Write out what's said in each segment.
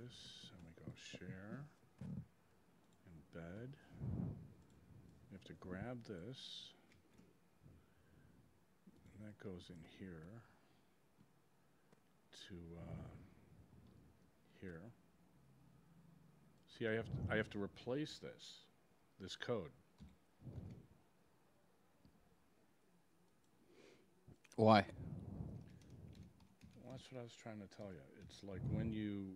this, and we go share, embed. We have to grab this, and that goes in here to here. See, I have to replace this code. Why? Well, that's what I was trying to tell you. It's like when you...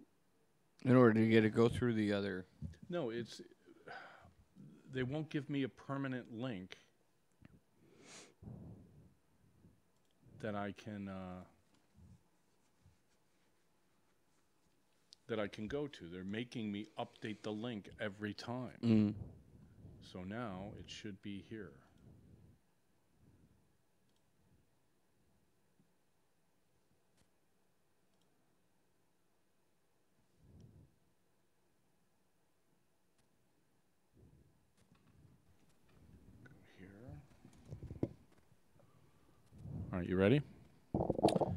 In order to get it go through the other... No, it's... They won't give me a permanent link that I can go to. They're making me update the link every time. Mm. So now it should be here. All right, you ready? All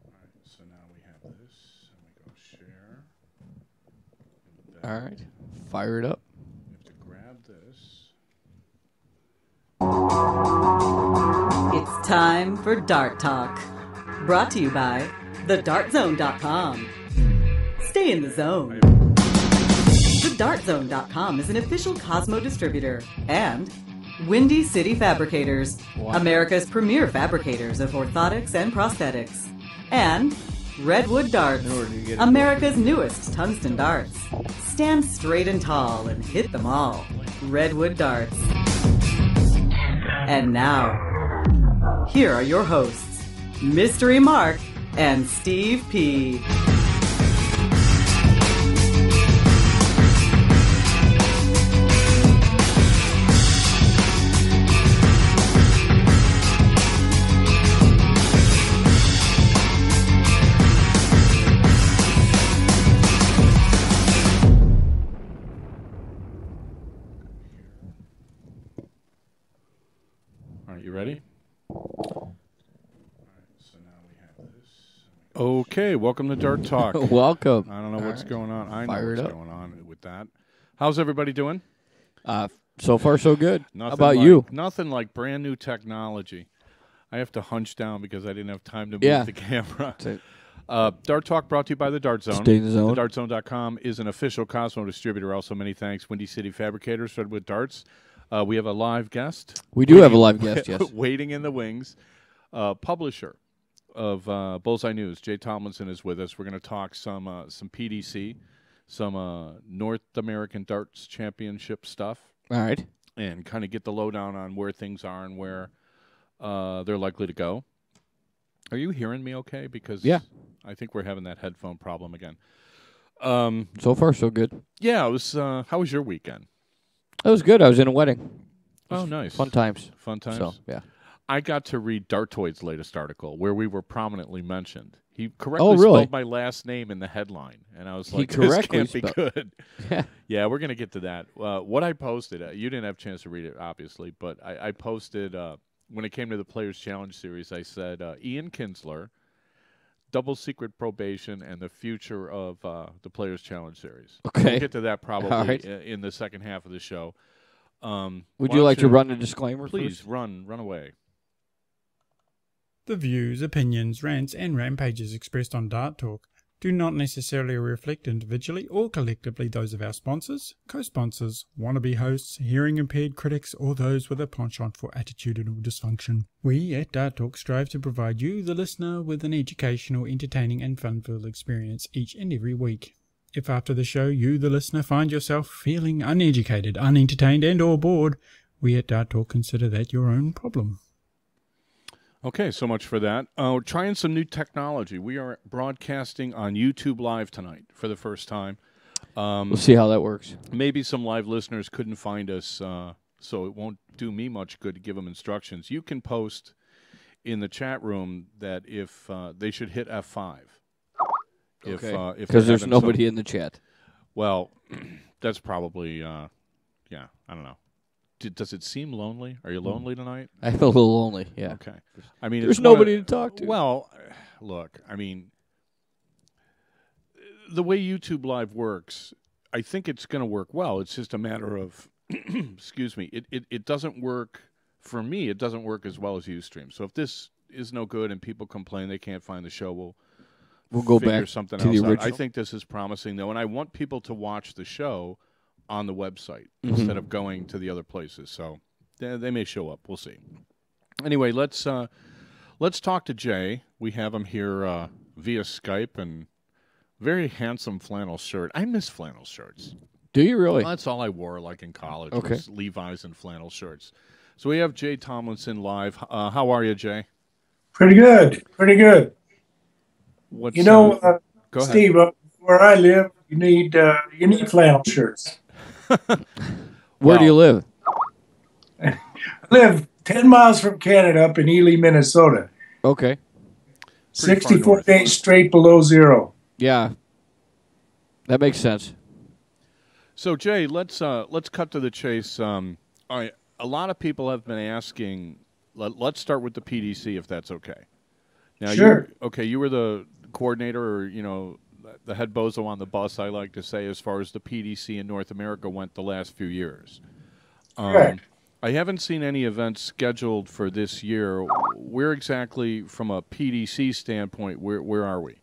right, so now we have this, and we go share. All right, fire it up. We have to grab this. It's time for Dart Talk, brought to you by thedartzone.com. Stay in the zone. Thedartzone.com is an official Cosmo distributor and Windy City Fabricators, Wow. America's premier fabricators of orthotics and prosthetics. And Redwood Darts, In order to get it America's newest tungsten darts. Stand straight and tall and hit them all. Redwood Darts. And now, here are your hosts, Mystery Mark and Steve P. All right, you ready? All right, so now we have this. Okay, welcome to Dart Talk. Welcome. I don't know what's going on. I know Fire it what's up. going on with that. How's everybody doing? So far, so good. Nothing How about like, you? Nothing like brand new technology. I have to hunch down because I didn't have time to move Yeah. the camera. That's it. Dart Talk brought to you by the Dart Zone. Stay in the zone. TheDartZone.com is an official Cosmo distributor. Also, many thanks, Windy City Fabricators, Redwood Darts. We have a live guest. We do have a live guest, yes. Waiting in the wings. Publisher of Bullseye News, Jay Tomlinson, is with us. We're going to talk some PDC, some North American Darts Championship stuff, All right. and kind of get the lowdown on where things are and where they're likely to go. Are you hearing me okay? Because Yeah. I think we're having that headphone problem again. So far, so good. Yeah, it was. How was your weekend? That was good. I was in a wedding. Oh, nice. Fun times. Fun times. So, yeah. I got to read Dartoid's latest article where we were prominently mentioned. He correctly really? spelled my last name in the headline, and I was He like, "This correctly can't be spelled- good." Yeah. Yeah, we're gonna get to that. What I posted, you didn't have a chance to read it, obviously, but I posted when it came to the Players Challenge Series. I said Ian Kinsler, double secret probation, and the future of the Players Challenge Series. Okay. We'll get to that probably All right. in the second half of the show. Would Why you like don't to run a disclaimer Please first? run away. The views, opinions, rants, and rampages expressed on Dart Talk do not necessarily reflect individually or collectively those of our sponsors, co-sponsors, wannabe hosts, hearing-impaired critics, or those with a penchant for attitudinal dysfunction. We at Dart Talk strive to provide you, the listener, with an educational, entertaining, and fun-filled experience each and every week. If after the show you, the listener, find yourself feeling uneducated, unentertained, and or bored, we at Dart Talk consider that your own problem. Okay, so much for that. We're trying some new technology. We are broadcasting on YouTube Live tonight for the first time. We'll see how that works. Maybe some live listeners couldn't find us, so it won't do me much good to give them instructions. You can post in the chat room that if they should hit F5. Okay. If Because they're there's having nobody some- in the chat. Well, that's probably, yeah, I don't know. Does it seem lonely? Are you lonely tonight? I feel a little lonely, yeah. Okay. I mean, There's it's one of- nobody to talk to. Well, look, I mean, the way YouTube Live works, I think it's going to work well. It's just a matter of, excuse me, it doesn't work, for me, it doesn't work as well as Ustream. So if this is no good and people complain they can't find the show, we'll go figure back something to the else out. original. I think this is promising, though, and I want people to watch the show on the website instead of going to the other places. So they may show up. We'll see. Anyway, let's talk to Jay. We have him here via Skype, and very handsome flannel shirt. I miss flannel shirts. Do you really? Well, that's all I wore, like in college, Okay. was Levi's and flannel shirts. So we have Jay Tomlinson live. How are you, Jay? Pretty good. Pretty good. What's, You know, go Steve, where I live, you need flannel shirts. Where do you live? I live 10 miles from Canada up in Ely, Minnesota. Okay. Pretty far 64 north. days straight below zero. Yeah. That makes sense. So, Jay, let's cut to the chase. All right, a lot of people have been asking. Let's start with the PDC, if that's okay. Now, Sure. You were the coordinator, or the head bozo on the bus, I like to say, as far as the PDC in North America went the last few years. Correct. I haven't seen any events scheduled for this year. Where exactly, from a PDC standpoint, where are we?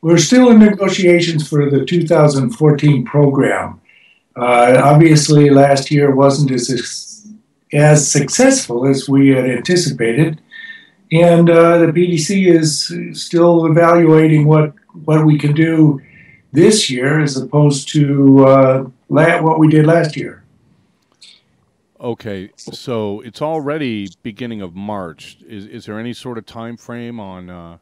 We're still in negotiations for the 2014 program. Obviously, last year wasn't as successful as we had anticipated. And the PDC is still evaluating what we can do this year as opposed to what we did last year. Okay, so it's already beginning of March. Is there any sort of time frame on?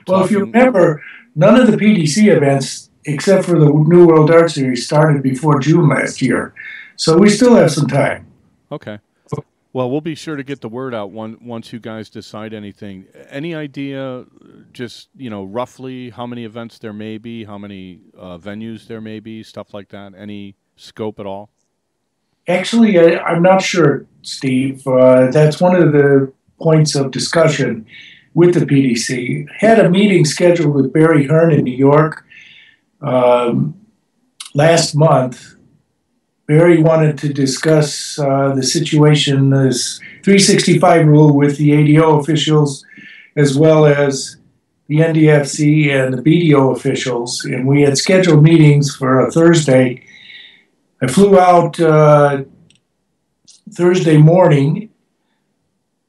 Well, if you remember, none of the PDC events, except for the New World Art Series, started before June last year. So we still have some time. Okay. Well, we'll be sure to get the word out once you guys decide anything. Any idea, just roughly how many events there may be, how many venues there may be, stuff like that? Any scope at all? Actually, I'm not sure, Steve. That's one of the points of discussion with the PDC. Had a meeting scheduled with Barry Hearn in New York last month. Barry wanted to discuss the situation, this 365 rule with the ADO officials, as well as the NDFC and the BDO officials. And we had scheduled meetings for a Thursday. I flew out Thursday morning.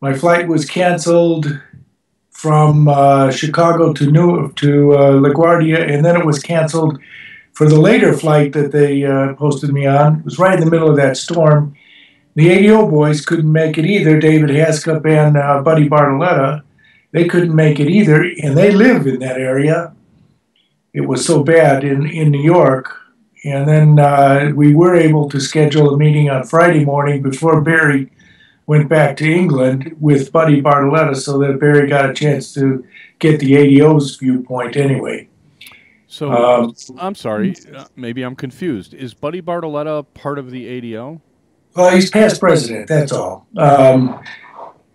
My flight was canceled from Chicago to LaGuardia, and then it was canceled for the later flight that they posted me on. It was right in the middle of that storm. The ADO boys couldn't make it either. David Haskup and Buddy Bartoletta, they couldn't make it either, and they live in that area. It was so bad in New York. And then we were able to schedule a meeting on Friday morning before Barry went back to England with Buddy Bartoletta, so that Barry got a chance to get the ADO's viewpoint anyway. So, I'm sorry, maybe I'm confused. Is Buddy Bartoletta part of the ADO? Well, he's past president, that's all.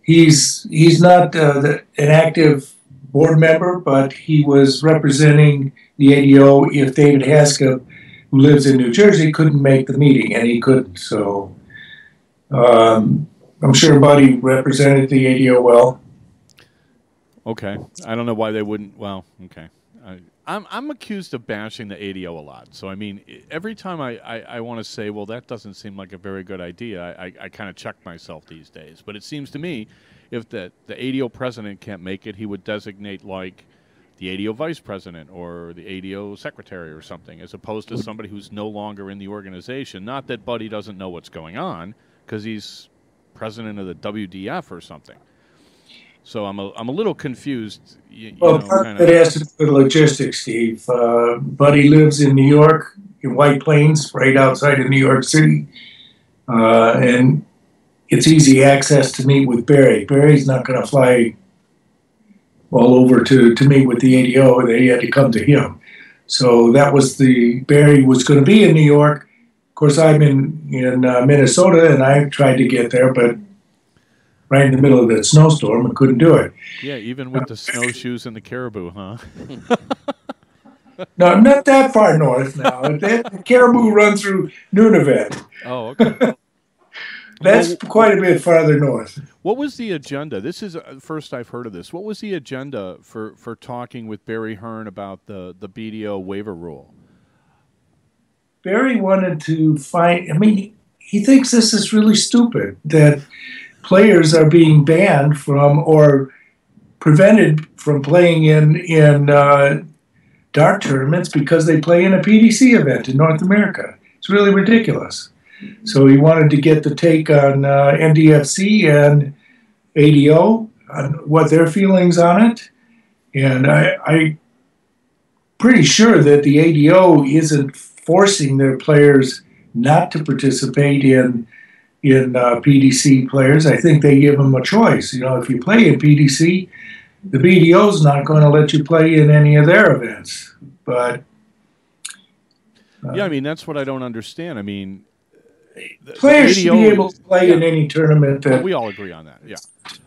He's not an active board member, but he was representing the ADO if David Haskup, who lives in New Jersey, couldn't make the meeting, and he couldn't. So I'm sure Buddy represented the ADO well. Okay. I don't know why they wouldn't. Well, okay. I'm accused of bashing the ADO a lot. So, I mean, every time I want to say, well, that doesn't seem like a very good idea, I kind of check myself these days. But it seems to me if the ADO president can't make it, he would designate, like, the ADO vice president or the ADO secretary or something, as opposed to somebody who's no longer in the organization. Not that Buddy doesn't know what's going on, because he's president of the WDF or something. So I'm a little confused. Part of it has to do with logistics, Steve. Buddy lives in New York, in White Plains, right outside of New York City. And it's easy access to meet with Barry. Barry's not going to fly all over to meet with the ADO. They had to come to him. So that was Barry was going to be in New York. Of course, I'm in Minnesota, and I tried to get there, but right in the middle of that snowstorm and couldn't do it. Yeah, even with the snowshoes and the caribou, huh? No, not that far north now. The caribou run through Nunavut. Oh, okay. That's quite a bit farther north. What was the agenda? This is first I've heard of this. What was the agenda for talking with Barry Hearn about the BDO waiver rule? Barry wanted to find, I mean, he thinks this is really stupid, that players are being banned from or prevented from playing in dart tournaments because they play in a PDC event in North America. It's really ridiculous. So he wanted to get the take on NDFC and ADO on what their feelings on it. And I'm pretty sure that the ADO isn't forcing their players not to participate in PDC players. I think they give them a choice. You know, if you play in PDC, the BDO's not going to let you play in any of their events. But yeah, I mean, that's what I don't understand. I mean, players should be able to play in any tournament. Well, we all agree on that. Yeah,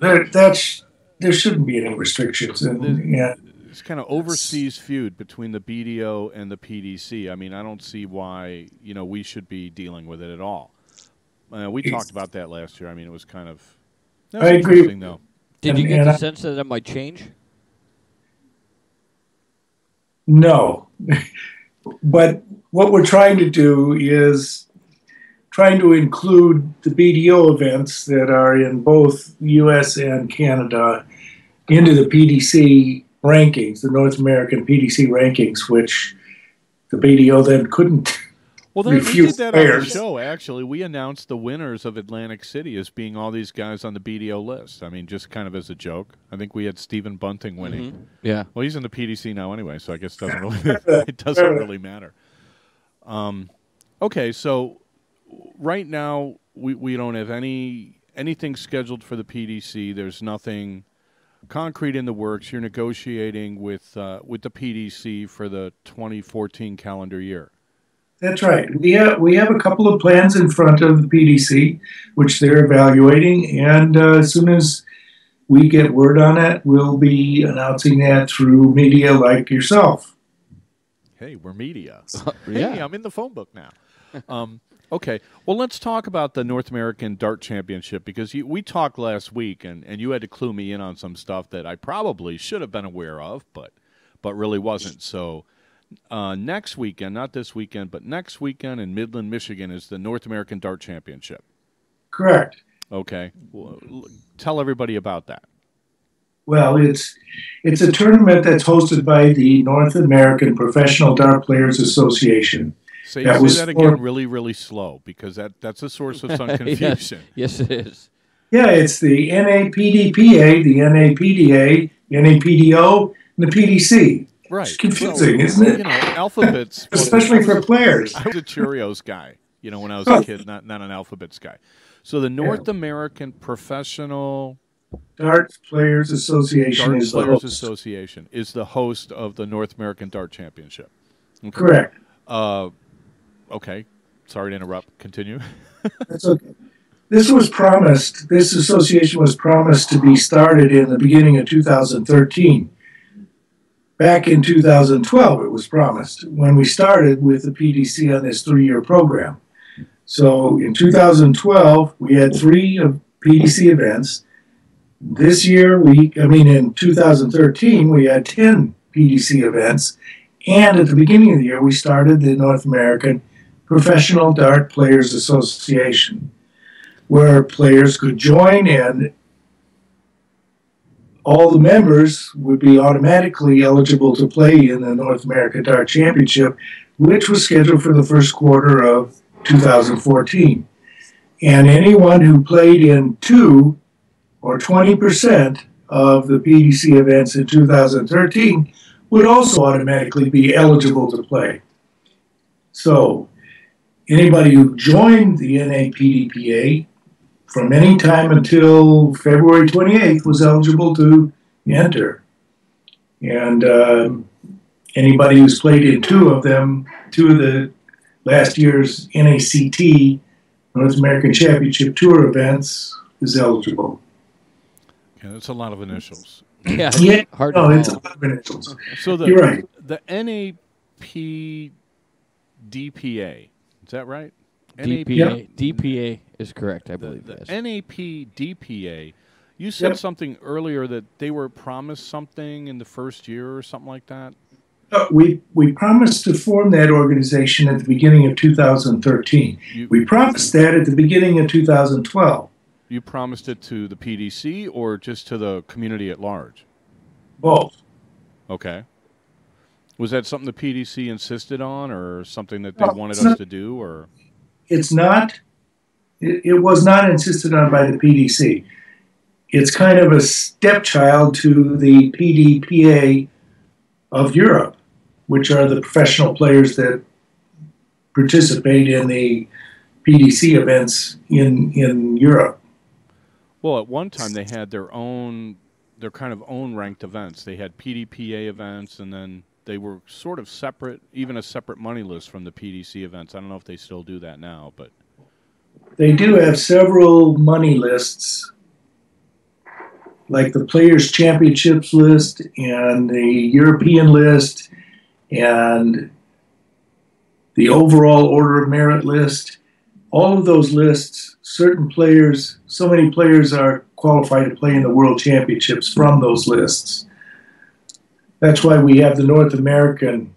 there shouldn't be any restrictions. And, yeah. It's kind of overseas feud between the BDO and the PDC. I mean, I don't see why we should be dealing with it at all. We talked about that last year. I mean, it was kind of. I agree. Though. Did you get the sense that it might change? No, but what we're trying to do is trying to include the BDO events that are in both U.S. and Canada into the PDC rankings, the North American PDC rankings, which the BDO then couldn't refuse. We did that players. on the show, actually. We announced the winners of Atlantic City as being all these guys on the BDO list. I mean, just kind of as a joke. I think we had Stephen Bunting winning. Mm-hmm. Yeah. Well, he's in the PDC now anyway, so I guess it doesn't really matter. Okay, so right now we don't have anything scheduled for the PDC. There's nothing concrete in the works. You're negotiating with the PDC for the 2014 calendar year. That's right. We have a couple of plans in front of the PDC, which they're evaluating, and as soon as we get word on it, we'll be announcing that through media like yourself. Hey, we're media. Yeah. Hey, I'm in the phone book now. Okay, well, let's talk about the North American Dart Championship, because we talked last week, and you had to clue me in on some stuff that I probably should have been aware of, but really wasn't. So next weekend, not this weekend, but next weekend in Midland, Michigan, is the North American Dart Championship. Correct. Okay. Well, tell everybody about that. Well, it's a tournament that's hosted by the North American Professional Dart Players Association. Say that again really, really slow, because that's a source of some confusion. Yes, it is. Yeah, it's the NAPDPA, the NAPDA, NAPDO, and the PDC. Right. It's confusing, isn't it? Alphabets. Especially for players. I was a Cheerios guy, when I was a kid, not an alphabets guy. So the North American Professional Dart Players Association is the host of the North American Dart Championship. Okay. Correct. Okay. Sorry to interrupt. Continue. That's okay. This association was promised to be started in the beginning of 2013. Back in 2012, it was promised, when we started with the PDC on this 3-year program. So in 2012, we had 3 PDC events. This year, in 2013, we had 10 PDC events. And at the beginning of the year, we started the North American Professional Dart Players Association, where players could join, and all the members would be automatically eligible to play in the North American Dart Championship, which was scheduled for the first quarter of 2014. And anyone who played in 2 or 20% of the PDC events in 2013 would also automatically be eligible to play. So anybody who joined the NAPDPA from any time until February 28th was eligible to enter. And anybody who's played in 2 of the last year's NACT, North American Championship Tour events, is eligible. Yeah, that's a lot of initials. Yeah, Yeah, hard no, to it's a follow. lot of initials. So You're right. the NAPDPA, is that right? DPA. DPA is correct, I The, believe. the Yes. NAPDPA, you said Yep. something earlier that they were promised something in the first year or something like that. We promised to form that organization at the beginning of 2013. We promised that at the beginning of 2012. You promised it to the PDC or just to the community at large? Both. Okay. Was that something the PDC insisted on, or something that they No, wanted it's us not. to do, or? It's not. It was not insisted on by the PDC. It's kind of a stepchild to the PDPA of Europe, which are the professional players that participate in the PDC events in Europe. Well, at one time they had their kind of own ranked events. They had PDPA events, and then they were sort of separate, even a separate money list from the PDC events. I don't know if they still do that now, but They do have several money lists, like the Players' Championships list and the European list and the overall Order of Merit list. All of those lists, certain players, so many players are qualified to play in the World Championships from those lists. That's why we have the North American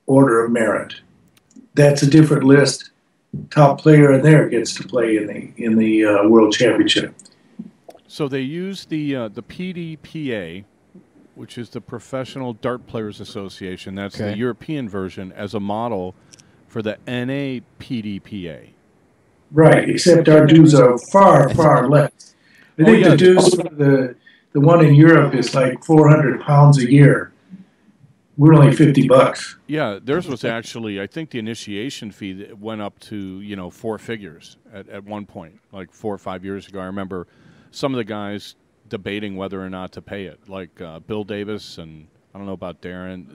Order of Merit. That's a different list. Top player in there gets to play in the World Championship. so they used the PDPA, which is the Professional Dart Players Association. That's the Okay. European version, as a model for the NAPDPA. Right, except our dues are far, far less. I think the dues for the one in Europe is like 400 pounds a year. We're only $50. Yeah, theirs was actually, I think the initiation fee that went up to, 4 figures at one point, like 4 or 5 years ago. I remember some of the guys debating whether or not to pay it, like Bill Davis and I don't know about Darren.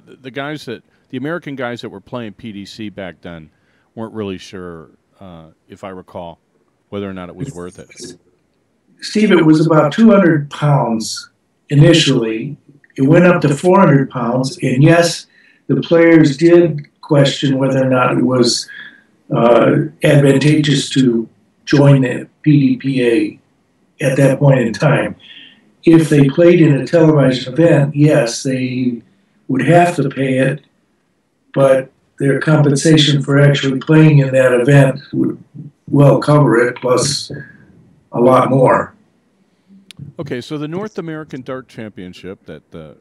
The American guys that were playing PDC back then weren't really sure, if I recall, whether or not it was worth it. Steve, it was about 200 pounds initially. It went up to 400 pounds, and yes, the players did question whether or not it was advantageous to join the PDPA at that point in time. If they played in a televised event, yes, they would have to pay it, but their compensation for actually playing in that event would well cover it, plus a lot more. Okay, so the North American Dart Championship, that the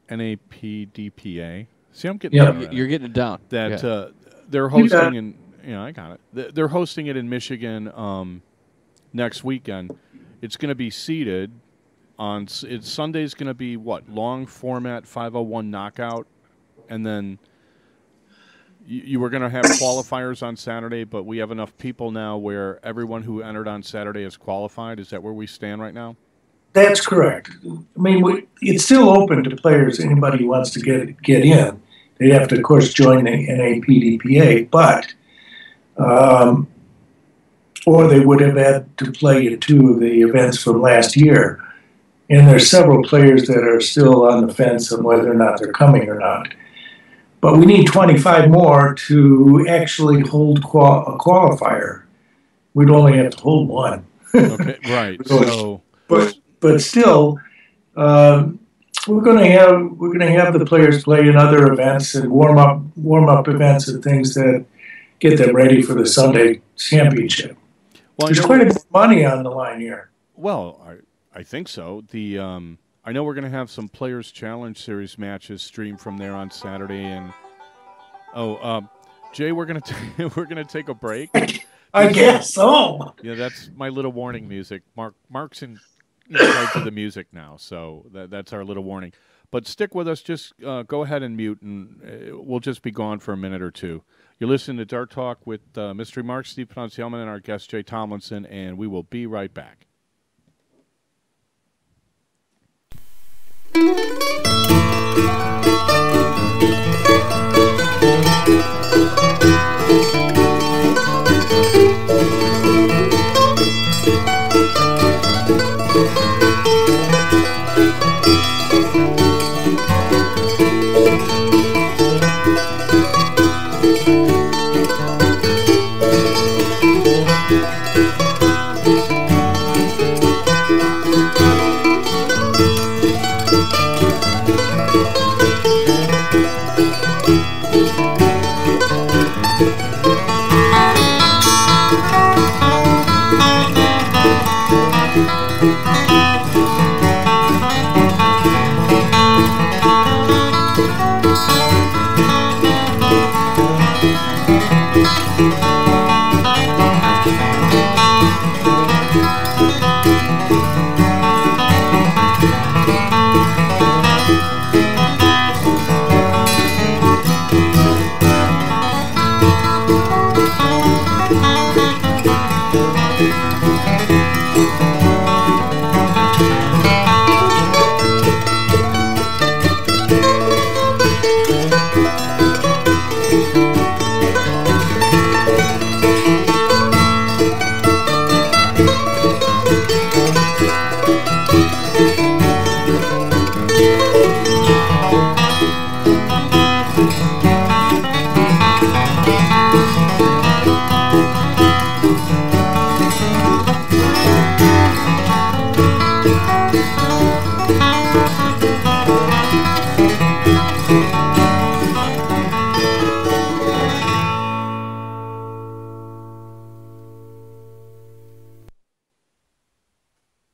NAPDPA. See, I'm getting Yeah. it right. You're getting it down. That Yeah. they're You got hosting in. I got it. They're hosting it in Michigan next weekend. It's going to be seated on. Sunday's going to be what, long format 501 knockout, and then you were going to have qualifiers on Saturday, but we have enough people now where everyone who entered on Saturday is qualified. Is that where we stand right now? That's correct. I mean, it's still open to players. Anybody who wants to get in, they'd have to, of course, join the NAPDPA, but or they would have had to play in 2 of the events from last year. And there's several players that are still on the fence on whether or not they're coming or not. But we need 25 more to actually hold a qualifier. We'd only have to hold 1. Okay, right. So, But still, we're going to have the players play in other events and warm up events and things that get them ready for the Sunday championship. well, There's quite a bit of money on the line here. Well, I think so. I know we're going to have some Players Challenge Series matches streamed from there on Saturday, and Jay, we're going to take a break. I guess so. Yeah, that's my little warning music. Mark's in charge of the music now, so that's our little warning. But stick with us. Just go ahead and mute, and we'll just be gone for a minute or two. You're listening to Dart Talk with Mystery Mark, Steve Poncielman, and our guest Jay Tomlinson, and we will be right back.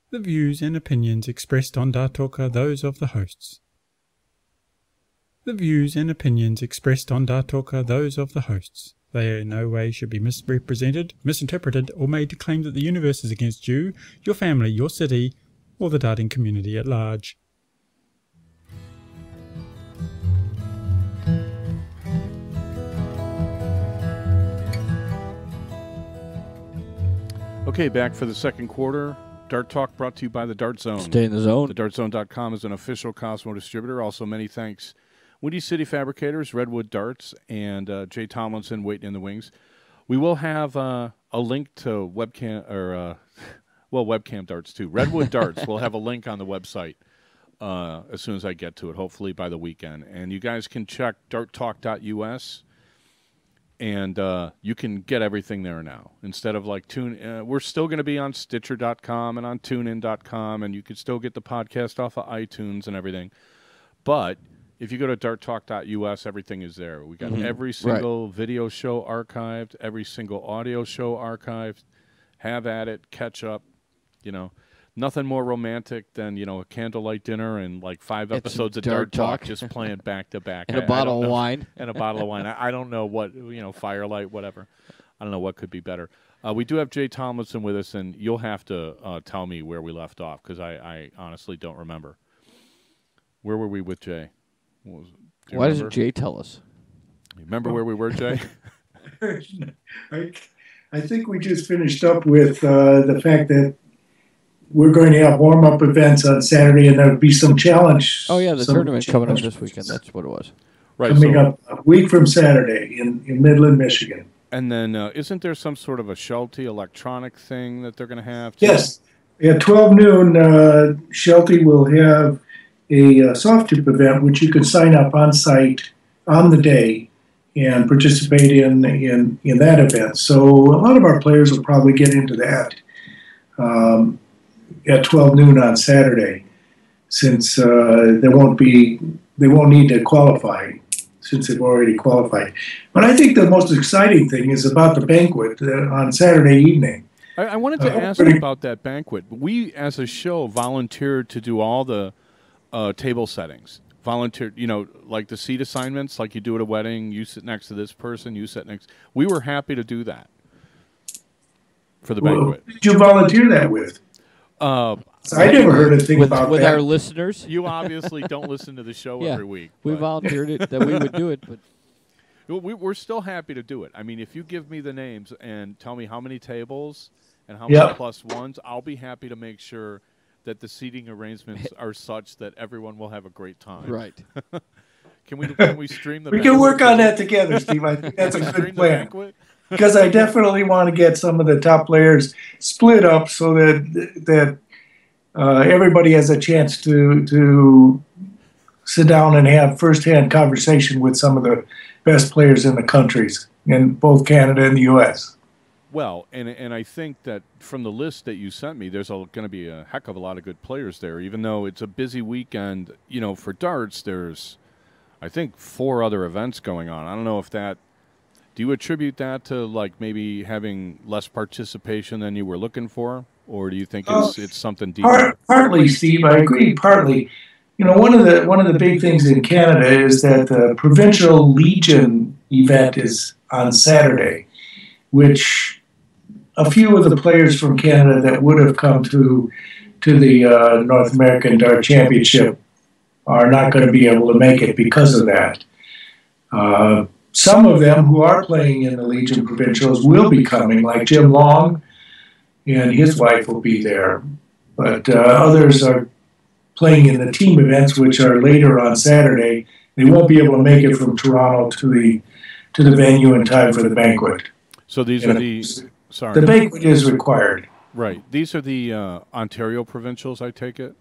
The views and opinions expressed on Dart Talk are those of the hosts. The views and opinions expressed on Dart Talk are those of the hosts. They in no way should be misrepresented, misinterpreted, or made to claim that the universe is against you, your family, your city, or the darting community at large. Okay, back for the second quarter. Dart Talk brought to you by the Dart Zone. Stay in the zone. TheDartZone.com is an official Cosmo distributor. Also, many thanks Windy City Fabricators, Redwood Darts, and Jay Tomlinson waiting in the wings. We will have a link to webcam, or webcam darts too. Redwood Darts. We'll have a link on the website as soon as I get to it, hopefully by the weekend. And you guys can check darttalk.us. And you can get everything there now. Instead of like we're still going to be on Stitcher.com and on TuneIn.com, and you can still get the podcast off of iTunes and everything. But if you go to darttalk.us, everything is there. We got every single video show archived, every single audio show archived. Have at it, catch up. You know, nothing more romantic than, a candlelight dinner and like 5 episodes of Dart Talk just playing back to back. And a bottle of wine. And a bottle of wine. I don't know what, firelight, whatever. I don't know what could be better. We do have Jay Tomlinson with us, and you'll have to tell me where we left off because I honestly don't remember. Where were we with Jay? Why doesn't Jay tell us? You remember where we were, Jay? I think we just finished up with the fact that we're going to have warm-up events on Saturday, and there'll be some challenge. Oh, yeah, the tournament coming up this weekend. That's what it was. Right, coming up a week from Saturday in Midland, Michigan. And then isn't there some sort of a Sheltie electronic thing that they're going to have? Yes. At 12 noon, Sheltie will have a soft tip event, which you can sign up on site on the day and participate in that event. So a lot of our players will probably get into that at 12 noon on Saturday, since they won't need to qualify since they've already qualified. But I think the most exciting thing is about the banquet on Saturday evening. I wanted to ask you about that banquet. We, as a show, volunteered to do all the table settings. Volunteered, like the seat assignments, like you do at a wedding. You sit next to this person, you sit next. We were happy to do that for the banquet. Who did you volunteer that with? I never heard a thing about with that. our listeners. You obviously don't listen to the show every week. We volunteered it that we would do it, but we're still happy to do it. I mean, if you give me the names and tell me how many tables and how many plus ones, I'll be happy to make sure that the seating arrangements are such that everyone will have a great time. Right. Can we stream the? We can work on that together, Steve. I think that's a good plan. Because I definitely want to get some of the top players split up so that everybody has a chance to sit down and have firsthand conversation with some of the best players in the countries, in both Canada and the U.S. Well, and I think that from the list that you sent me, there's going to be a heck of a lot of good players there. Even though it's a busy weekend, for darts, there's, I think, 4 other events going on. I don't know if that. Do you attribute that to like maybe having less participation than you were looking for, or do you think it's something deeper? Partly, Steve. I agree. Partly. One of the big things in Canada is that the provincial Legion event is on Saturday, which a few of the players from Canada that would have come to the North American Dart Championship are not going to be able to make it because of that. Some of them who are playing in the Legion Provincials will be coming, like Jim Long, and his wife will be there. But others are playing in the team events, which are later on Saturday. They won't be able to make it from Toronto to the venue in time for the banquet. So these are the banquet is required. Right. These are the Ontario Provincials, I take it?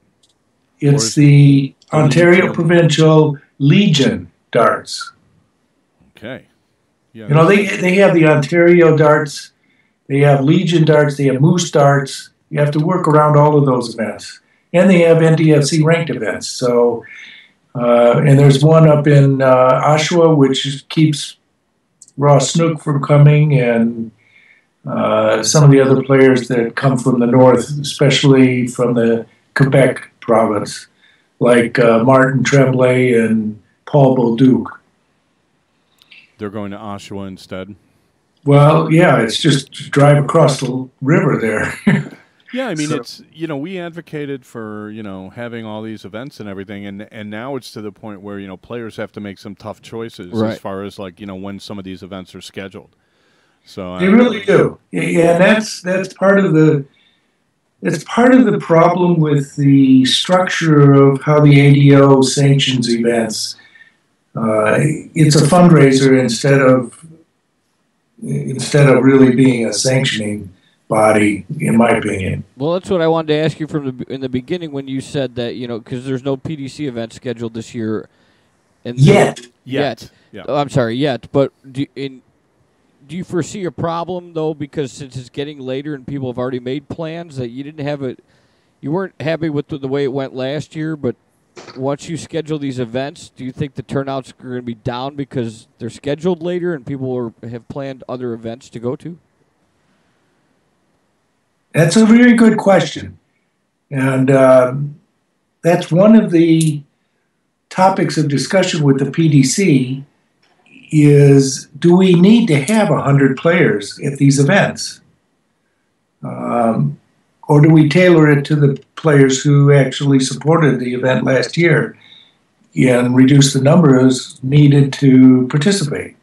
It's the Ontario Provincial Legion darts. Okay. Yeah. They have the Ontario darts, they have Legion darts, they have Moose darts. You have to work around all of those events. And they have NDFC ranked events. So, and there's one up in Oshawa, which keeps Ross Snook from coming, and some of the other players that come from the north, especially from the Quebec province, like Martin Tremblay and Paul Bolduc. They're going to Oshawa instead. Well, yeah, it's just drive across the river there. Yeah, I mean, it's, we advocated for, having all these events and everything, and now it's to the point where, players have to make some tough choices as far as, like, when some of these events are scheduled. So they really do. Yeah, and that's part of the problem with the structure of how the ADO sanctions events. It's a fundraiser instead of really being a sanctioning body, in my opinion. Well, that's what I wanted to ask you in the beginning when you said that, because there's no PDC event scheduled this year. And Yet. Yeah. Oh, I'm sorry, yet. But do you foresee a problem, though, because since it's getting later and people have already made plans that you weren't happy with the way it went last year, but once you schedule these events, do you think the turnouts are going to be down because they're scheduled later and people have planned other events to go to? That's a very good question. And that's one of the topics of discussion with the PDC is, do we need to have 100 players at these events? Or do we tailor it to the players who actually supported the event last year and reduce the numbers needed to participate?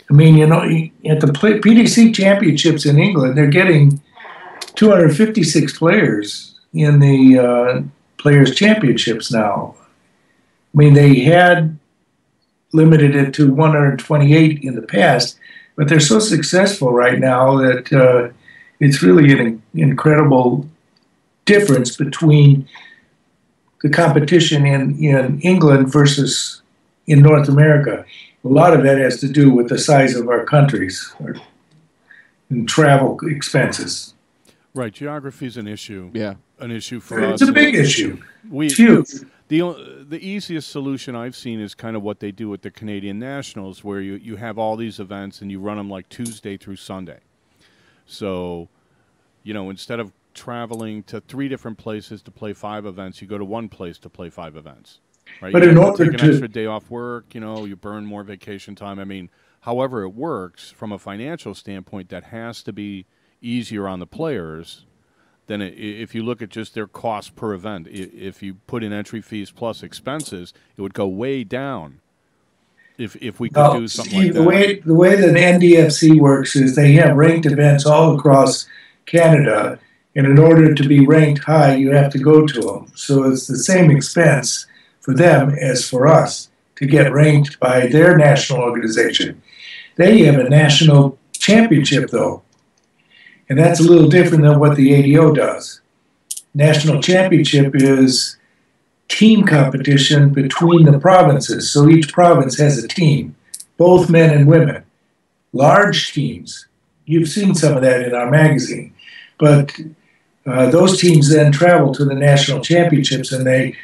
I mean, at the PDC championships in England, they're getting 256 players in the Players' Championships now. I mean, they had limited it to 128 in the past, but they're so successful right now that it's really an incredible difference between the competition in England versus in North America. A lot of that has to do with the size of our countries and travel expenses. Right, geography is an issue. Yeah, an issue for us. It's a big issue. It's huge. The easiest solution I've seen is kind of what they do with the Canadian Nationals, where you have all these events and you run them like Tuesday through Sunday. So, instead of traveling to 3 different places to play 5 events, you go to one place to play 5 events. Right? But you in order take an extra day off work, you burn more vacation time. I mean, however it works from a financial standpoint, that has to be easier on the players than if you look at just their cost per event. If you put in entry fees plus expenses, it would go way down. If we could do something like that. The way that NDFC works is they have ranked events all across Canada, and in order to be ranked high, you have to go to them. So it's the same expense for them as for us to get ranked by their national organization. They have a national championship, though, and that's a little different than what the ADO does. National championship is team competition between the provinces. So each province has a team, both men and women, large teams. You've seen some of that in our magazine. But those teams then travel to the national championships, and they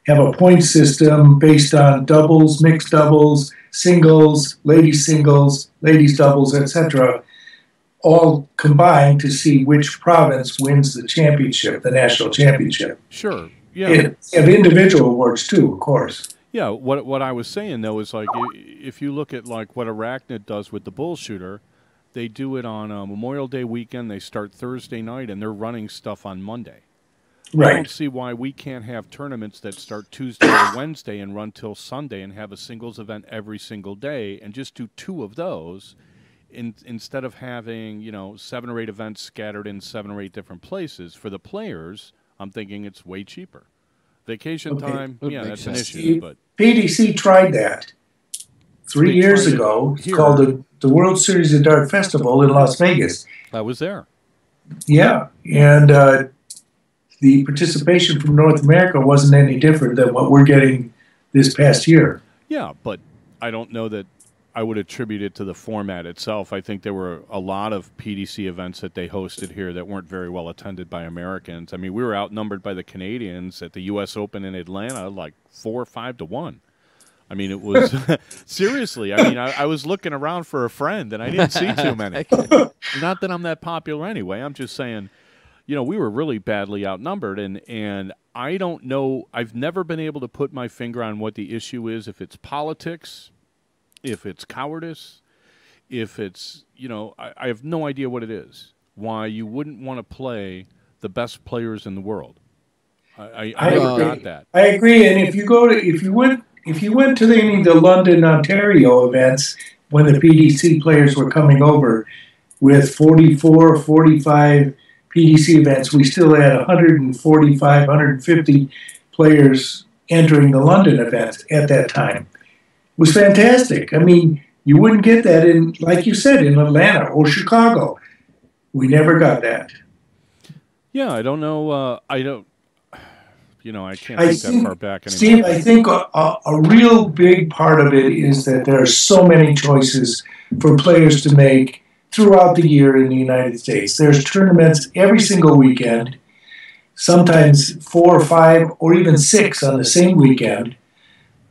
have a point system based on doubles, mixed doubles, singles, ladies doubles, etc., all combined to see which province wins the championship, the national championship. Sure. Yeah. They have individual awards too, of course. Yeah. What I was saying though is, like, if you look at like what Arachnid does with the bull shooter, they do it on Memorial Day weekend. They start Thursday night and they're running stuff on Monday. Right. I don't see why we can't have tournaments that start Tuesday or Wednesday and run till Sunday and have a singles event every single day and just do 2 of those instead of having 7 or 8 events scattered in 7 or 8 different places. For the players, I'm thinking it's way cheaper. Vacation time, yeah, that's an issue. But PDC tried that 3 years ago. It's called the World Series of Dart Festival in Las Vegas. I was there. Yeah, and the participation from North America wasn't any different than what we're getting this past year. Yeah, but I don't know that I would attribute it to the format itself. I think there were a lot of PDC events that they hosted here that weren't very well attended by Americans. I mean, we were outnumbered by the Canadians at the U.S. Open in Atlanta, like 4 or 5 to 1. I mean, it was seriously. I mean, I was looking around for a friend, and I didn't see too many. Not that I'm that popular anyway. I'm just saying, you know, we were really badly outnumbered, and I don't know. I've never been able to put my finger on what the issue is. If it's politics, if it's cowardice, if it's, you know, I have no idea what it is. Why you wouldn't want to play the best players in the world. I never got that. I agree. And if you went to any of the London, Ontario events when the PDC players were coming over with 44, 45 PDC events, we still had 145, 150 players entering the London events at that time. It was fantastic. I mean, you wouldn't get that in, like you said, in Atlanta or Chicago. We never got that. Yeah, I don't know. You know, I can't think that far back anymore. Steve, I think a real big part of it is that there are so many choices for players to make throughout the year in the United States. There's tournaments every single weekend, sometimes 4 or 5 or even 6 on the same weekend.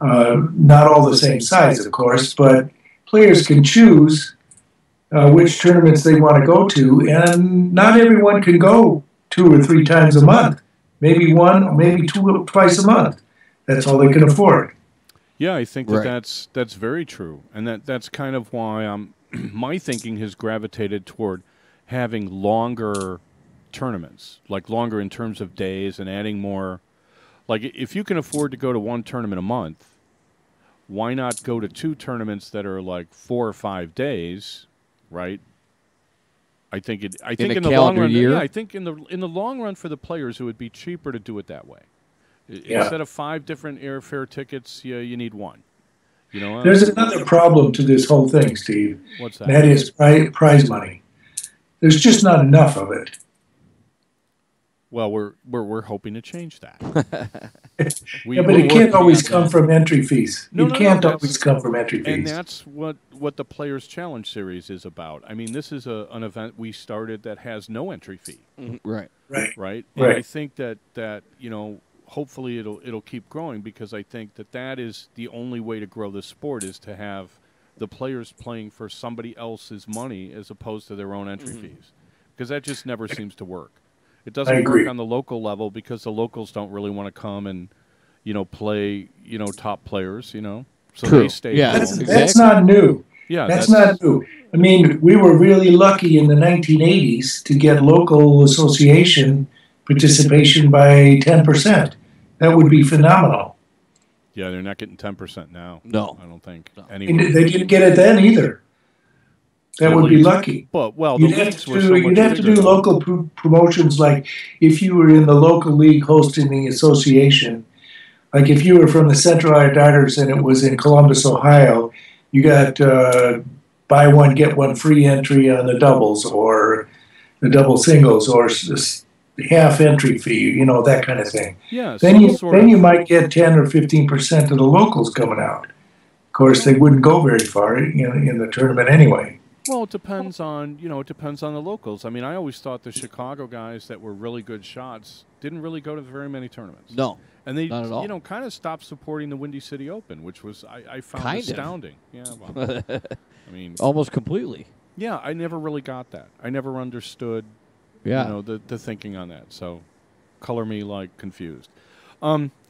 Not all the same size, of course, but players can choose which tournaments they want to go to, and not everyone can go 2 or 3 times a month. Maybe 1 or maybe twice a month. That's all they can afford. Yeah, I think that's very true, and that's kind of why my thinking has gravitated toward having longer tournaments, like longer in terms of days, and adding more. Like if you can afford to go to 1 tournament a month, why not go to 2 tournaments that are like 4 or 5 days, right? I think in the long run, yeah, I think in the long run for the players, it would be cheaper to do it that way. Yeah. Instead of 5 different airfare tickets, you need 1. You know, there's another problem to this whole thing, Steve. What's that? That is prize money. There's just not enough of it. Well, we're hoping to change that. Yeah, but it can't always come from entry fees. It can't always come from entry fees. And that's what the Players Challenge Series is about. I mean, this is an event we started that has no entry fee. Mm-hmm. Right. And I think that you know, hopefully it'll keep growing, because I think that is the only way to grow the sport, is to have the players playing for somebody else's money as opposed to their own entry fees, because that just never seems to work. It doesn't work on the local level because the locals don't really want to come and, you know, play, you know, top players, you know. So True. They stay Yeah, home. That's not new. Yeah, that's not new. I mean, we were really lucky in the 1980s to get local association participation by 10%. That would be phenomenal. Yeah, they're not getting 10% now. No. I don't think. No. And they didn't get it then either. That would be lucky. But you'd have to do local promotions, like if you were in the local league hosting the association. Like if you were from the Central Iowa Darters and it was in Columbus, Ohio, you got buy one get one free entry on the doubles or the double singles or half entry fee, you know, that kind of thing. Yeah. Then you might get 10 or 15% of the locals coming out. Of course, they wouldn't go very far in the tournament anyway. Well, it depends on the locals. I mean, I always thought the Chicago guys that were really good shots didn't really go to very many tournaments. No, and they, not at all. You know, kind of stopped supporting the Windy City Open, which was I found astounding. Yeah, well, I mean, almost completely. Yeah, I never really got that. I never understood. Yeah. You know, the thinking on that. So, color me like confused.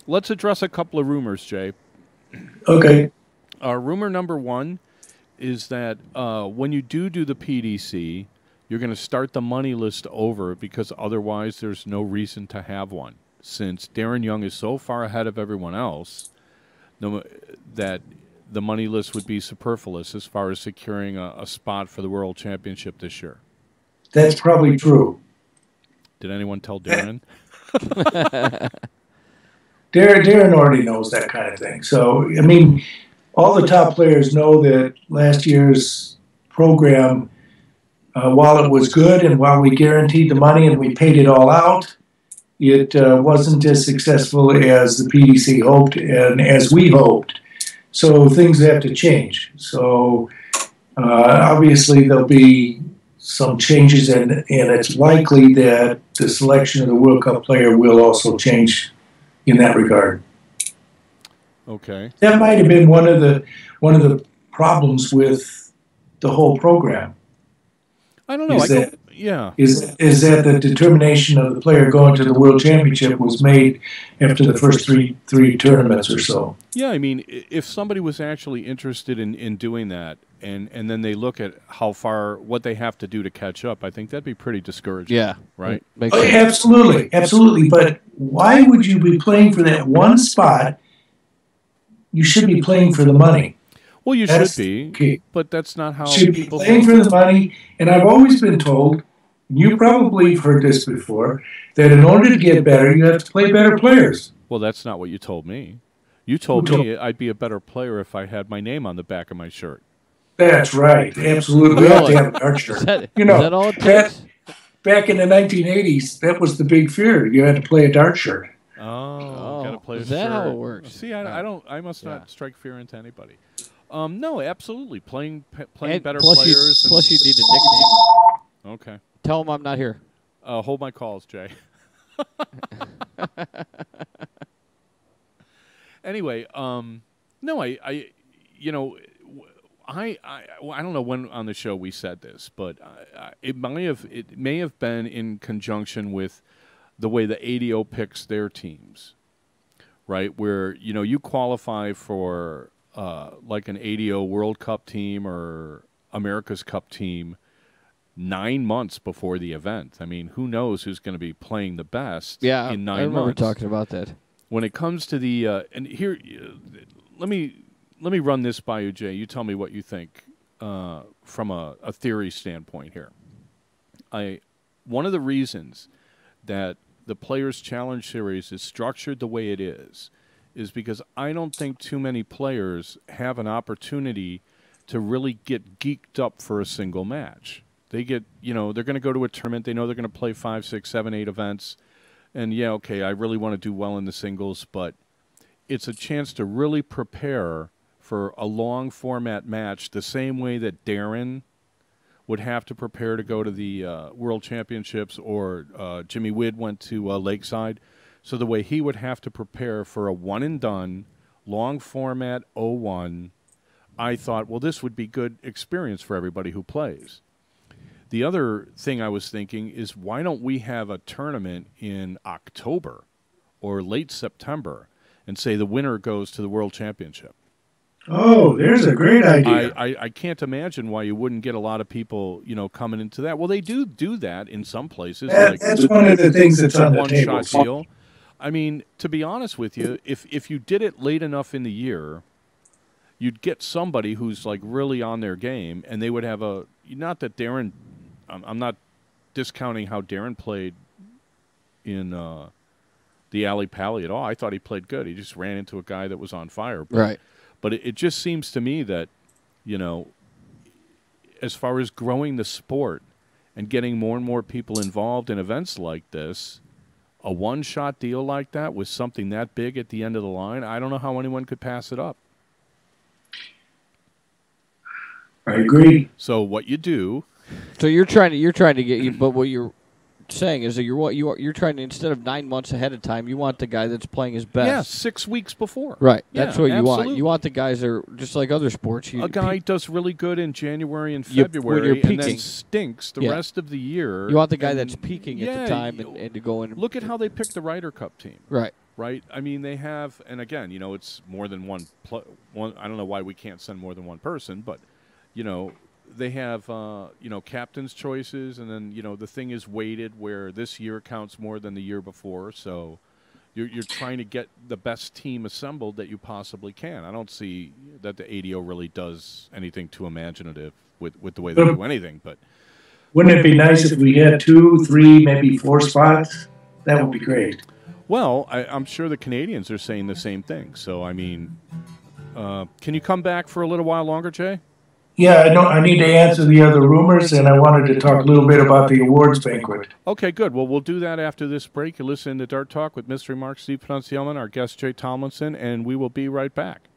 Let's address a couple of rumors, Jay. Okay. Rumor number 1 is that when you do the PDC, you're going to start the money list over, because otherwise there's no reason to have one. Since Darren Young is so far ahead of everyone else, that the money list would be superfluous as far as securing a spot for the World Championship this year. That's probably true. Did anyone tell Darren? Darren already knows that kind of thing. So, I mean, all the top players know that last year's program, while it was good and while we guaranteed the money and we paid it all out, it wasn't as successful as the PDC hoped and as we hoped. So things have to change. So obviously there'll be some changes, and it's likely that the selection of the World Cup player will also change in that regard. Okay. That might have been one of the problems with the whole program. I don't know. Is that the determination of the player going to the World Championship was made after the first three tournaments or so. Yeah, I mean, if somebody was actually interested in doing that, and then they look at what they have to do to catch up, I think that'd be pretty discouraging. Yeah. Right? Absolutely. But why would you be playing for that one spot? You should be playing for the money. Well, you should be, okay. But that's not how people be playing for the money. And I've always been told, you probably have heard this before, that in order to get better, you have to play better players. Well, that's not what you told me. You told me I'd be a better player if I had my name on the back of my shirt. That's right. Absolutely. You have to have an art shirt. Is that all it takes? Back in the 1980s, that was the big fear. You had to play a dart shirt. Oh, got to play a shirt. Is that how it works? See, I must not strike fear into anybody. No, absolutely. Playing better players. Plus, you need a nickname. Okay. Tell them I'm not here. Hold my calls, Jay. Anyway, no, I don't know when on the show we said this, but it may have been in conjunction with the way the ADO picks their teams, right? Where you qualify for like an ADO World Cup team or America's Cup team 9 months before the event. I mean, who knows who's going to be playing the best in 9 months. I remember talking about that. When it comes to the and here, let me run this by you, Jay. You tell me what you think from a theory standpoint here. One of the reasons that the Players Challenge Series is structured the way it is because I don't think too many players have an opportunity to really get geeked up for a single match. They get, they're going to go to a tournament. They know they're going to play 5, 6, 7, 8 events. And, yeah, okay, I really want to do well in the singles, but it's a chance to really prepare for a long format match the same way that Darren would have to prepare to go to the World Championships or Jimmy Widd went to Lakeside. So the way he would have to prepare for a one-and-done, long format 0-1, I thought, well, this would be good experience for everybody who plays. The other thing I was thinking is why don't we have a tournament in October or late September and say the winner goes to the World Championship? Oh, there's a great idea. I can't imagine why you wouldn't get a lot of people, coming into that. Well, they do that in some places. That's one of the things that's on the table. One-shot deal. I mean, to be honest with you, if you did it late enough in the year, you'd get somebody who's like really on their game, and they would have not that Darren. I'm not discounting how Darren played in the Alley Pally at all. I thought he played good. He just ran into a guy that was on fire. Right. But it just seems to me that, as far as growing the sport and getting more and more people involved in events like this, a one-shot deal like that with something that big at the end of the line, I don't know how anyone could pass it up. I agree. So what you do... So you're trying to get but what you're saying is that you're trying to, instead of 9 months ahead of time, you want the guy that's playing his best. Yeah, 6 weeks before. Right. That's what you absolutely. want. You want the guys that are just like other sports. A guy does really good in January and February and then stinks the rest of the year. You want the guy that's peaking at the time and to go in. Look at how they picked the Ryder Cup team. Right. Right? I mean, they have, and again, it's more than one. I don't know why we can't send more than one person, but, they have, captain's choices, and then, the thing is weighted where this year counts more than the year before. So you're trying to get the best team assembled that you possibly can. I don't see that the ADO really does anything too imaginative with the way they do anything. But wouldn't it be nice if we had 2, 3, maybe 4 spots? That would be great. Well, I'm sure the Canadians are saying the same thing. So, I mean, can you come back for a little while longer, Jay? Yeah, I need to answer the other rumors, and I wanted to talk a little bit about the awards banquet. Okay, good. Well, we'll do that after this break. You listen to Dart Talk with Mystery Mark, Steve Penuncielman, our guest Jay Tomlinson, and we will be right back.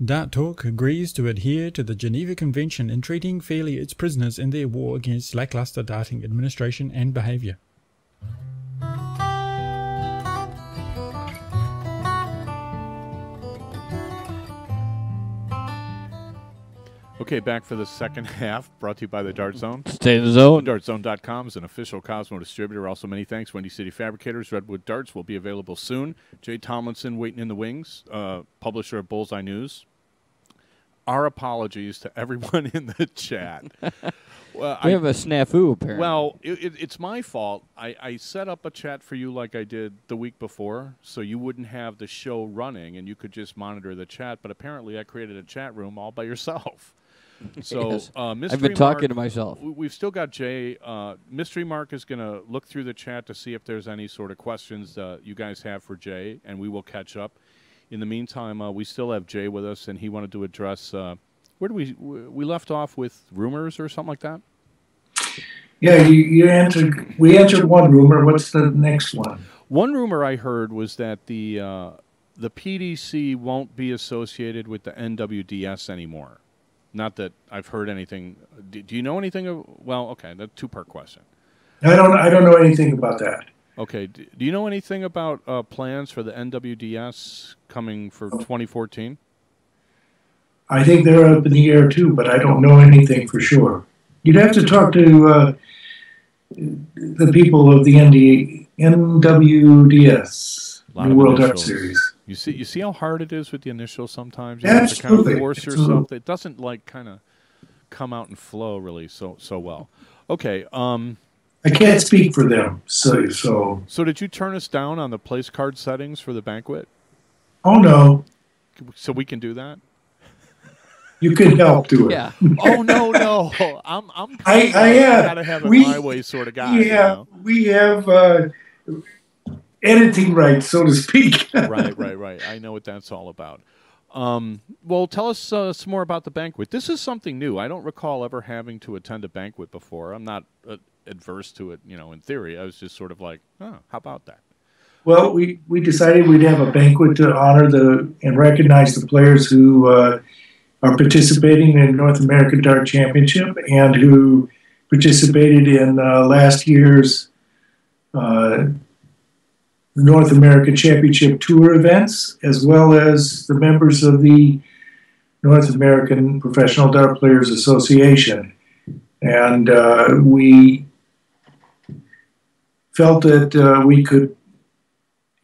Dart Talk agrees to adhere to the Geneva Convention in treating fairly its prisoners in their war against lackluster darting administration and behaviour. Okay, back for the second half, brought to you by the Dart Zone. Stay in the zone. DartZone.com is an official Cosmo distributor. Also, many thanks, Windy City Fabricators. Redwood Darts will be available soon. Jay Tomlinson waiting in the wings, publisher of Bullseye News. Our apologies to everyone in the chat. Well, We have a snafu, apparently. Well, it's my fault. I set up a chat for you like I did the week before, so you wouldn't have the show running and you could just monitor the chat. But apparently I created a chat room all by yourself. So, Yes. Mystery I've been talking to myself. We've still got Jay. Mystery Mark is going to look through the chat to see if there's any sort of questions you guys have for Jay, and we will catch up. In the meantime, we still have Jay with us, and he wanted to address where do we left off with rumors or something like that? Yeah, we answered one rumor. What's the next one? One rumor I heard was that the PDC won't be associated with the NWDS anymore. Not that I've heard anything. Do you know anything of? Well, okay, that's a two-part question. I don't know anything about that. Okay, do you know anything about plans for the NWDS coming for 2014? I think they're up in the air too, but I don't know anything for sure. You'd have to talk to the people of the NWDS, New World Dart Series. You see how hard it is with the initials sometimes? You have to kind of force yourself. It doesn't like kind of come out and flow really so well. Okay. I can't speak for them. So did you turn us down on the place card settings for the banquet? Oh no. So we can do that? You can help do it. Yeah. Oh no. I gotta have it my way sort of guy. Yeah. We have editing rights, so to speak. Right. I know what that's all about. Well, tell us some more about the banquet. This is something new. I don't recall ever having to attend a banquet before. I'm not adverse to it, in theory. I was just sort of like, oh, how about that? Well, we decided we'd have a banquet to honor and recognize the players who are participating in North American Dart Championship and who participated in last year's North American Championship Tour events, as well as the members of the North American Professional Dart Players Association. And we felt that we could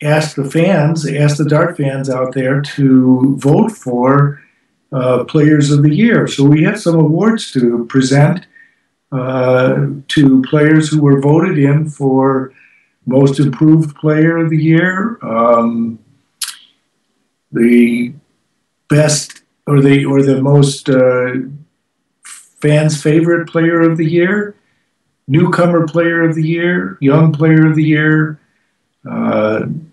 ask the dart fans out there to vote for Players of the Year. So we have some awards to present to players who were voted in for Most Improved Player of the Year, the best or the most fans' favorite Player of the Year, Newcomer Player of the Year, Young Player of the Year, and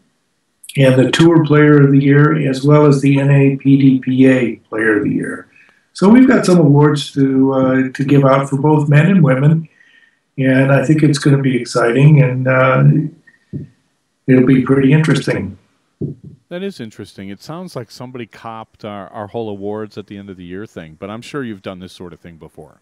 the Tour Player of the Year, as well as the NAPDPA Player of the Year. So we've got some awards to give out for both men and women, and I think it's going to be exciting, and it'll be pretty interesting. That is interesting. It sounds like somebody copped our whole awards at the end of the year thing, but I'm sure you've done this sort of thing before.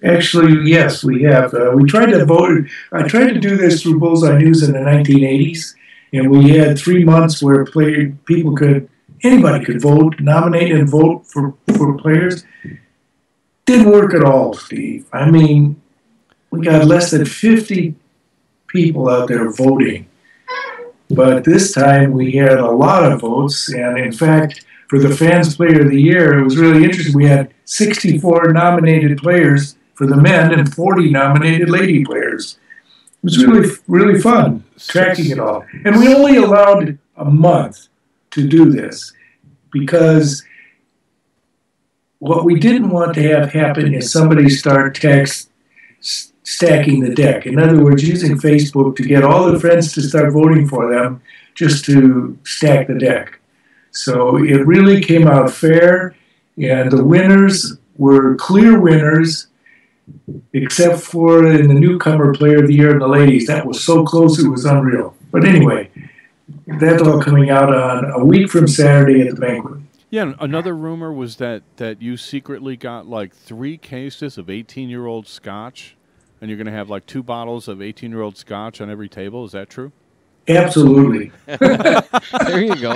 Actually, yes, we have. We tried to vote. I tried to do this through Bullseye News in the 1980s, and we had 3 months where anybody could vote, nominate and vote for players. Didn't work at all, Steve. I mean, we got less than 50 people out there voting. But this time we had a lot of votes, and in fact, for the Fans Player of the Year, it was really interesting. We had 64 nominated players for the men and 40 nominated lady players. It was really, really fun tracking it all. And we only allowed a month to do this because what we didn't want to have happen is somebody start stacking the deck. In other words, using Facebook to get all the friends to start voting for them just to stack the deck. So it really came out fair, and the winners were clear winners, except for in the Newcomer Player of the Year and the ladies. That was so close, it was unreal. But anyway, that's all coming out on a week from Saturday at the banquet. Yeah, another rumor was that you secretly got like 3 cases of 18-year-old scotch, and you're going to have like 2 bottles of 18-year-old scotch on every table. Is that true? Absolutely. There you go.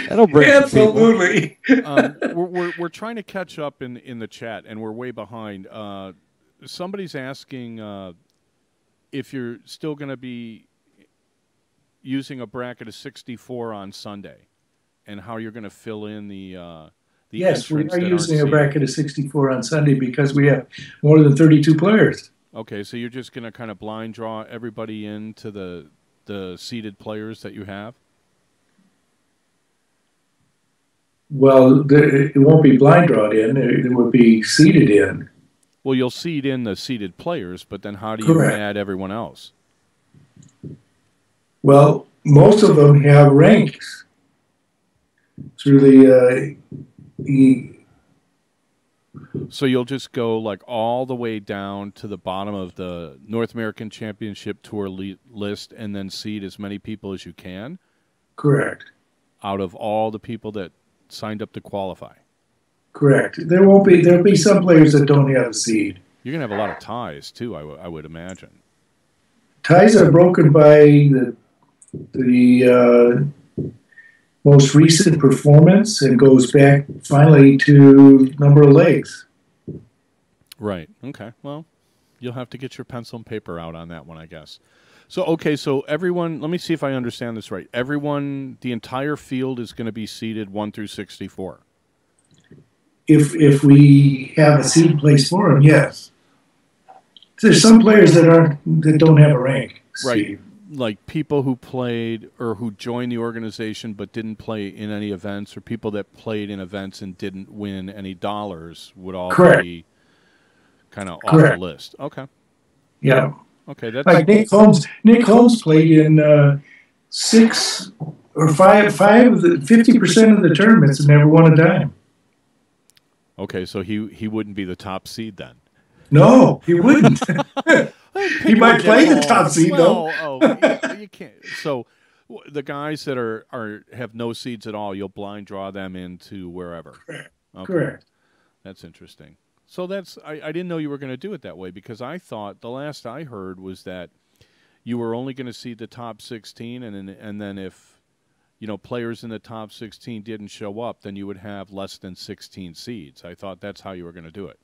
That'll bring absolutely. We're trying to catch up in the chat, and we're way behind. Somebody's asking if you're still going to be using a bracket of 64 on Sunday, and how you're going to fill in the yes, we are using a bracket of 64 on Sunday because we have more than 32 players. Okay, so you're just going to kind of blind draw everybody into the seeded players that you have? Well, it won't be blind drawn in. It would be seeded in. Well, you'll seed in the seeded players, but then how do you add everyone else? Well, most of them have ranks through the So you'll just go like all the way down to the bottom of the North American Championship Tour list and then seed as many people as you can? Correct. Out of all the people that signed up to qualify? Correct. There'll be some players that don't have a seed. You're going to have a lot of ties, too, I would imagine. Ties are broken by the most recent performance and goes back finally to number of legs. Right. Okay. Well, you'll have to get your pencil and paper out on that one, I guess. So, okay, so everyone, let me see if I understand this right. Everyone, the entire field is going to be seeded 1 through 64. If we have a seed place for them, yes. There's some players that don't have a rank. Right. Steve. Like people who played or who joined the organization but didn't play in any events, or people that played in events and didn't win any dollars would all be kind of off the list. Okay. Yeah. Okay. That's like Nick Holmes. Nick Holmes played in 6 or 50% of the tournaments and never won a dime. Okay, so he wouldn't be the top seed then. No, he wouldn't. He might play the top seed though. You can't. So the guys that are have no seeds at all, you'll blind draw them into wherever. Correct. Okay. Correct. That's interesting. So I didn't know you were going to do it that way, because I thought the last I heard was that you were only going to see the top 16, and then if players in the top 16 didn't show up, then you would have less than 16 seeds. I thought that's how you were going to do it.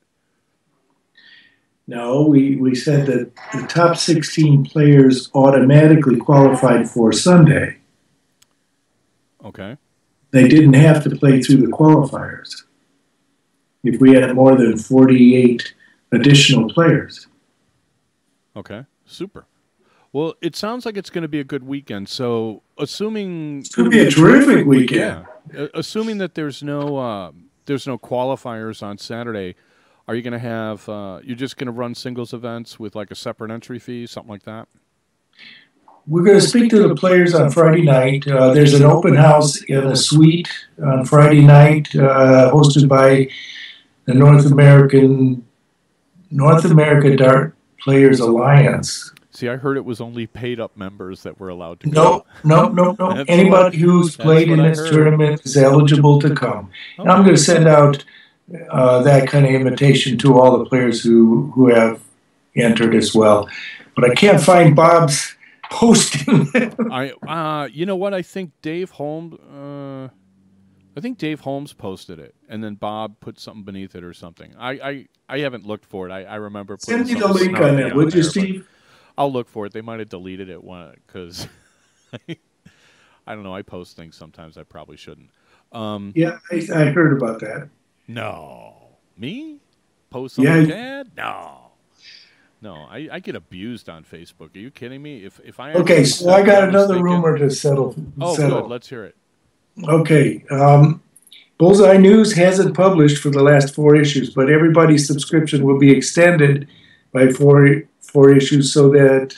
No, we said that the top 16 players automatically qualified for Sunday. Okay. They didn't have to play through the qualifiers if we had more than 48 additional players. Okay, super. Well, it sounds like it's going to be a good weekend. So, assuming it's going to be a terrific weekend. Yeah, assuming that there's no qualifiers on Saturday, are you going to have? You're just going to run singles events with like a separate entry fee, something like that? We're going to speak to the players on Friday night. There's an open house in a suite on Friday night, hosted by the North America Dart Players Alliance. See, I heard it was only paid-up members that were allowed to come. No. Anybody who's played in this tournament is eligible to come. And I'm going to send out that kind of invitation to all the players who have entered as well. But I can't find Bob's posting. You know what? I think Dave Holmes posted it, and then Bob put something beneath it or something. I haven't looked for it. I remember putting send me the link on it, would you, Steve? I'll look for it. They might have deleted it because I don't know. I post things sometimes I probably shouldn't. Yeah, I heard about that. No, me post something bad? No. I get abused on Facebook. Are you kidding me? If I so I got another rumor to settle. Good. Let's hear it. Okay. Bullseye News hasn't published for the last 4 issues, but everybody's subscription will be extended by four issues so that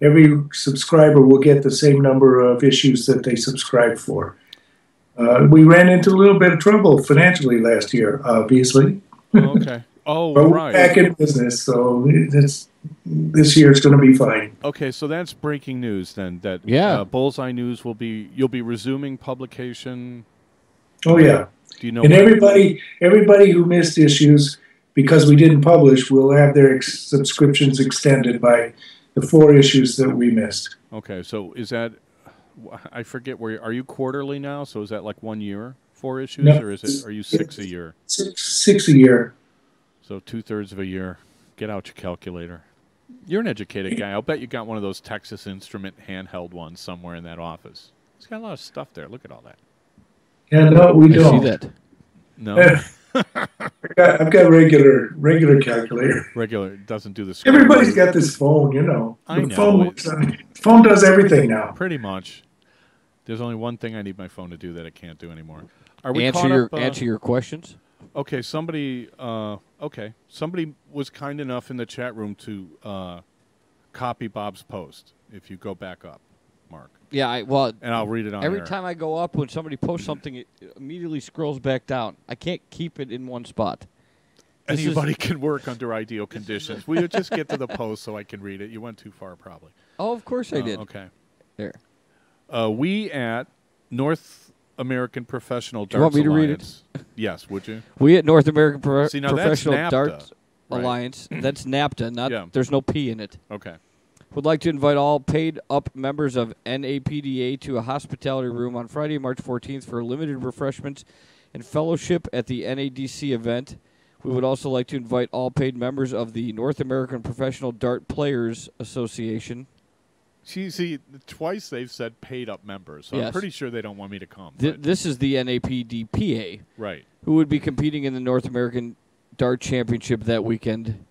every subscriber will get the same number of issues that they subscribe for. We ran into a little bit of trouble financially last year, obviously. Okay. Oh, but right. We're back in business, so this year it's going to be fine. Okay, so that's breaking news then. That Bullseye News you'll be resuming publication. Oh yeah. Do you know? And everybody who missed issues because we didn't publish will have their subscriptions extended by the 4 issues that we missed. Okay, so is that? I forget are you quarterly now? So is that like 1 year, 4 issues, or are you 6 a year? Six a year. So 2/3 of a year. Get out your calculator. You're an educated guy. I'll bet you got one of those Texas Instrument handheld ones somewhere in that office. It's got a lot of stuff there. Look at all that. Yeah, no, we don't. I see that. No. I've got regular calculator. Regular doesn't do the. Everybody's got this phone, I know. Phone does everything now. Pretty much. There's only one thing I need my phone to do that I can't do anymore. Are we answer your questions? Okay, somebody was kind enough in the chat room to copy Bob's post. If you go back up, Mark. Yeah, and I'll read it on every air. time I go up, when somebody posts something, it immediately scrolls back down. I can't keep it in one spot. Anybody can work under ideal conditions. Will you just get to the post so I can read it? You went too far, probably. Oh, of course I did. Okay. There. We at North American Professional Darts Do you want me to Alliance. Read it? Yes, would you? We at North American Professional that's Darts right. Alliance. That's NAPDPA. There's no P in it. Okay. Would like to invite all paid-up members of NAPDA to a hospitality room on Friday, March 14th for limited refreshments and fellowship at the NADC event. We would also like to invite all paid members of the North American Professional Dart Players Association. See, twice they've said paid-up members, so yes. I'm pretty sure they don't want me to come. This is the NAPDPA, right? Who would be competing in the North American Dart Championship that weekend.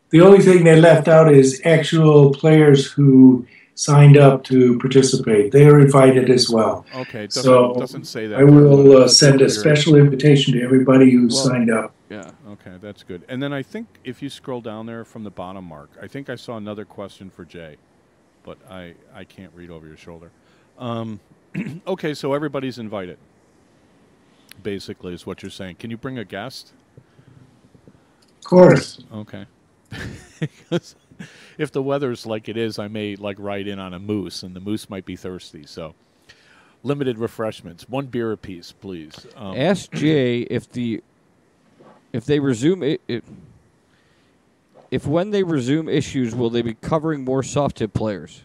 The only thing they left out is actual players who signed up to participate. They are invited as well. Okay, doesn't say that. I will send a special invitation to everybody who signed up. Yeah, okay, that's good. And then I think if you scroll down there from the bottom, Mark, I think I saw another question for Jay. but I can't read over your shoulder. Okay, so everybody's invited, basically, is what you're saying. Can you bring a guest? Of course. Okay. Because if the weather's like it is, I may ride in on a moose, and the moose might be thirsty. So, limited refreshments, 1 beer apiece, please. Ask Jay if they resume if when they resume issues, will they be covering more soft tip players?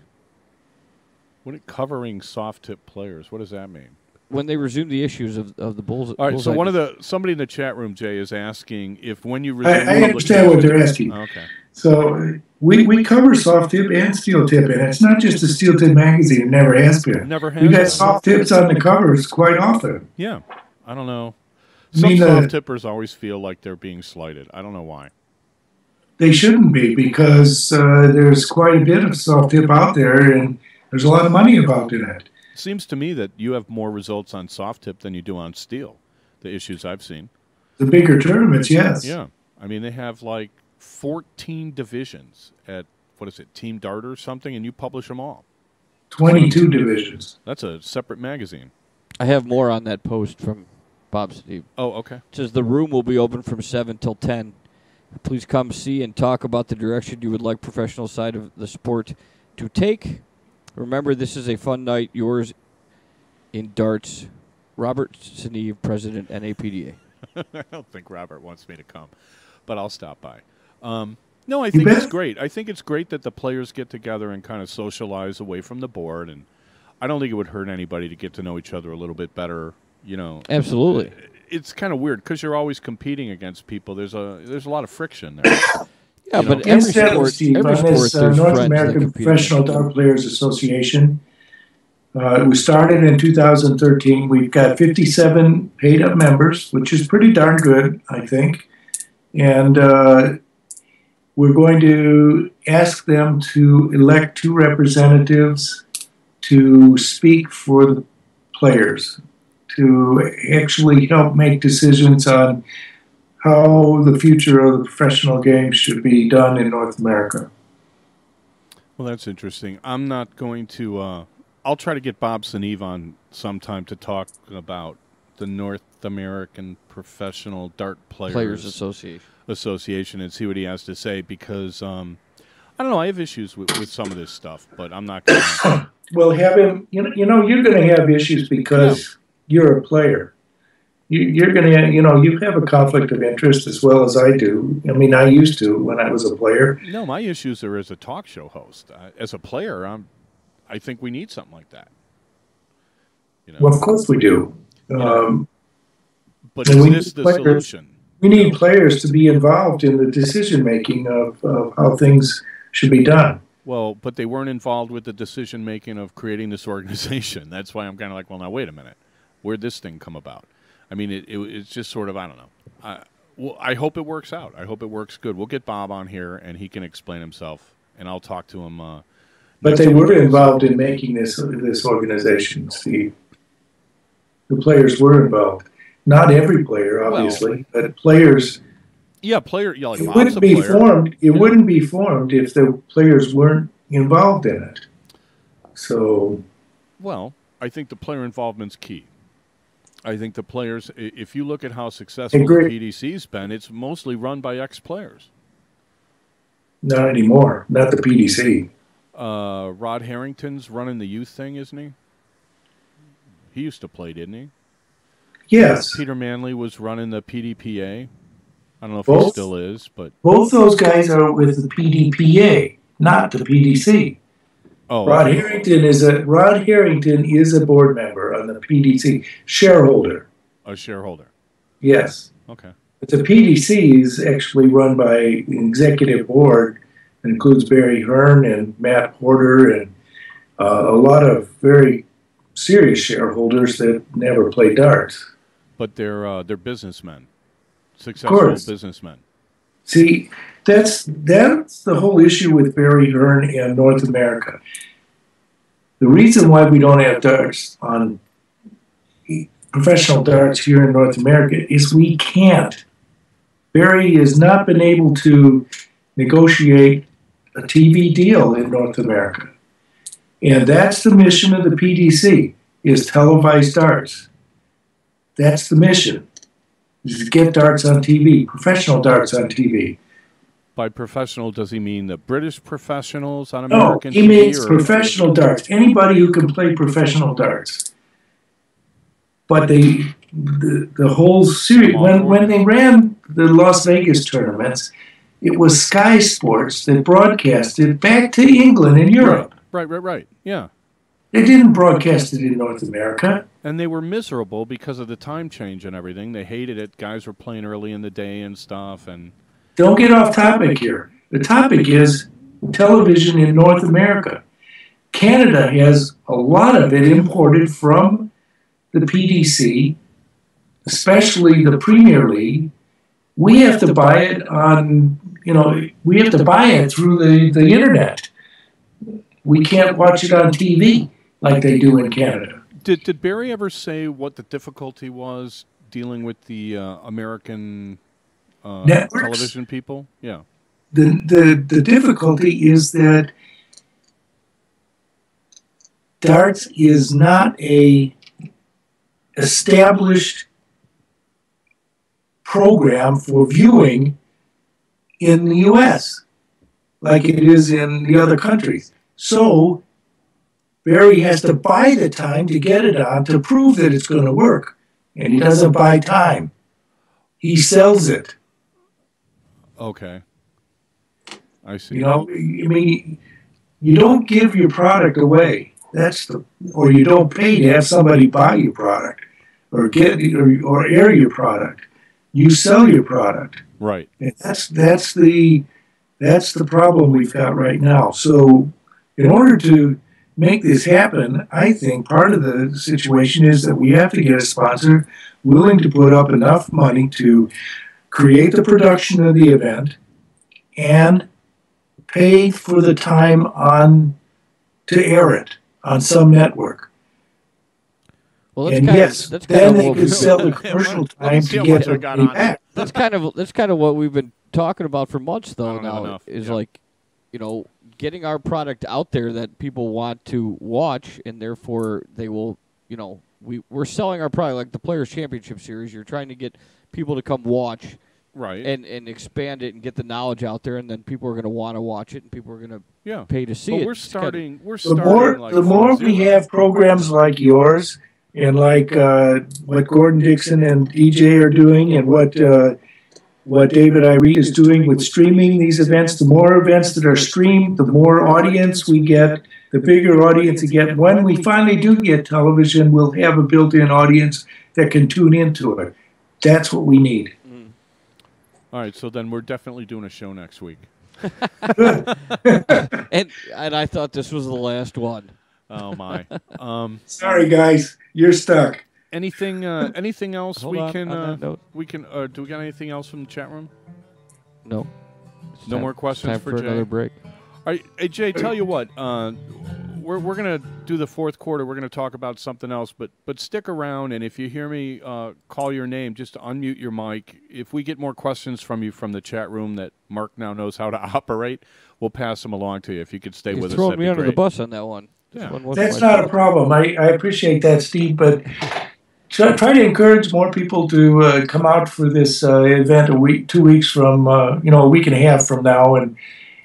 Covering soft tip players? What does that mean? When they resume the issues of the Bulls. All right. So somebody in the chat room, Jay, is asking if when you resume. I understand what they're asking. Okay. So we cover soft tip and steel tip, and it's not just a steel tip magazine. It never has been. Never has. We got soft tips on the covers quite often. Yeah. I don't know. Some soft tippers always feel like they're being slighted. I don't know why. They shouldn't be, because there's quite a bit of soft tip out there, and there's a lot of money involved in it. It seems to me that you have more results on soft tip than you do on steel, the issues I've seen. The bigger tournaments, yes. Yeah. I mean, they have 14 divisions at, Team Dart or something, and you publish them all. 22 divisions. That's a separate magazine. I have more on that post from Bob Steve. Oh, okay. It says the room will be open from 7 till 10. Please come see and talk about the direction you would like professional side of the sport to take. Remember, this is a fun night. Yours in darts, Robert Seneve, President, NAPDA. I don't think Robert wants me to come, but I'll stop by. No, I think it's great. I think it's great that the players get together and kind of socialize away from the board, and I don't think it would hurt anybody to get to know each other a little bit better. Absolutely. It's kind of weird because you're always competing against people. There's a lot of friction there. Yeah, but every sport, there's North American Professional Dart Players Association. We started in 2013. We've got 57 paid-up members, which is pretty darn good, I think. And we're going to ask them to elect 2 representatives to speak for the players, to actually help make decisions on how the future of the professional game should be done in North America. Well, that's interesting. I'm not going to I'll try to get Bob Seneve on sometime to talk about the North American Professional Dart Players Association and see what he has to say, because I don't know, I have issues with some of this stuff, but I'm not going to. Well, have him, you're going to have issues because you're a player. You're going to, you have a conflict of interest as well as I do. I mean, I used to when I was a player. No, my issues are as a talk show host. As a player, I think we need something like that. Well, of course we do. But is this the solution? We need players to be involved in the decision-making of how things should be done. Well, but they weren't involved with the decision-making of creating this organization. That's why I'm kind of like, well, now, wait a minute. Where'd this thing come about? I mean, it's just sort of, I don't know. I hope it works out. I hope it works good. We'll get Bob on here, and he can explain himself, and I'll talk to him. But they were involved in making this organization, Steve. The players were involved. Not every player, obviously, but players. Yeah, player. Yeah, like it Bob's wouldn't a be player. formed. It wouldn't be formed if the players weren't involved in it. So. Well, I think the player involvement's key. I think the players, if you look at how successful the PDC's been, it's mostly run by ex-players. Not anymore. Not the PDC. Rod Harrington's running the youth thing, isn't he? He used to play, didn't he? Yes. Peter Manley was running the PDPA. I don't know if he still is, but both those guys are with the PDPA, not the PDC. Oh, Rod Harrington is a board member on the PDC, shareholder. A shareholder. Yes. Okay. But the PDC is actually run by an executive board that includes Barry Hearn and Matt Porter and a lot of very serious shareholders that never play darts. But they're businessmen, successful businessmen. See, that's the whole issue with Barry Hearn and North America. The reason why we don't have darts on professional darts here in North America is we can't. Barry has not been able to negotiate a TV deal in North America. And that's the mission of the PDC, is televised darts. That's the mission, is to get darts on TV, professional darts on TV. By professional, does he mean the British professionals on No, American he TV? means Or professional darts. Anybody who can play professional darts. But the whole series, when they ran the Las Vegas tournaments, it was Sky Sports that broadcasted back to England and Europe. Right. Yeah. They didn't broadcast it in North America. And they were miserable because of the time change and everything. They hated it. Guys were playing early in the day and stuff. And Don't get off topic here. The topic is television in North America. Canada has a lot of it imported from the PDC, especially the Premier League. We have to buy it on, we have to buy it through the internet. We can't watch it on TV like they do in Canada. did Barry ever say what the difficulty was dealing with the American television people? Yeah. The difficulty is that darts is not a established program for viewing in the U.S. like it is in the other countries. So Barry has to buy the time to get it on to prove that it's going to work. And he doesn't buy time. He sells it. Okay. I see. You don't give your product away. Or you don't pay to have somebody buy your product or or air your product. You sell your product. Right. And that's the problem we've got right now. So in order to make this happen, I think part of the situation is that we have to get a sponsor willing to put up enough money to create the production of the event and pay for the time to air it on some network. Well, And yes, then they could sell the commercial time to get their money back. That's kind of what we've been talking about for months, though. Now is like, getting our product out there that people want to watch, and therefore they will. We're selling our product like the Players Championship Series. You're trying to get people to come watch, right, and expand it and get the knowledge out there, and then people are going to want to watch it, and people are going to pay to see it. We're starting. The more we have programs like yours. And like what Gordon Dixon and DJ are doing, and what David Irene is doing with streaming these events, the more events that are streamed, the more audience we get, the bigger audience we get. When we finally do get television, we'll have a built-in audience that can tune into it. That's what we need. All right, so then we're definitely doing a show next week. and I thought this was the last one. Oh my! Sorry, guys, you're stuck. Anything else Hold on, do we got anything else from the chat room? No. No more questions for Jay? another break. All right, hey Jay, tell you what, we're gonna do the fourth quarter. We're gonna talk about something else, but stick around, and if you hear me call your name, just unmute your mic. If we get more questions from you from the chat room that Mark now knows how to operate, we'll pass them along to you. If you could stay with us, throwing me under the bus on that one. Yeah. That's not a problem. I appreciate that, Steve, but try to encourage more people to come out for this event 2 weeks from, a week and a half from now. And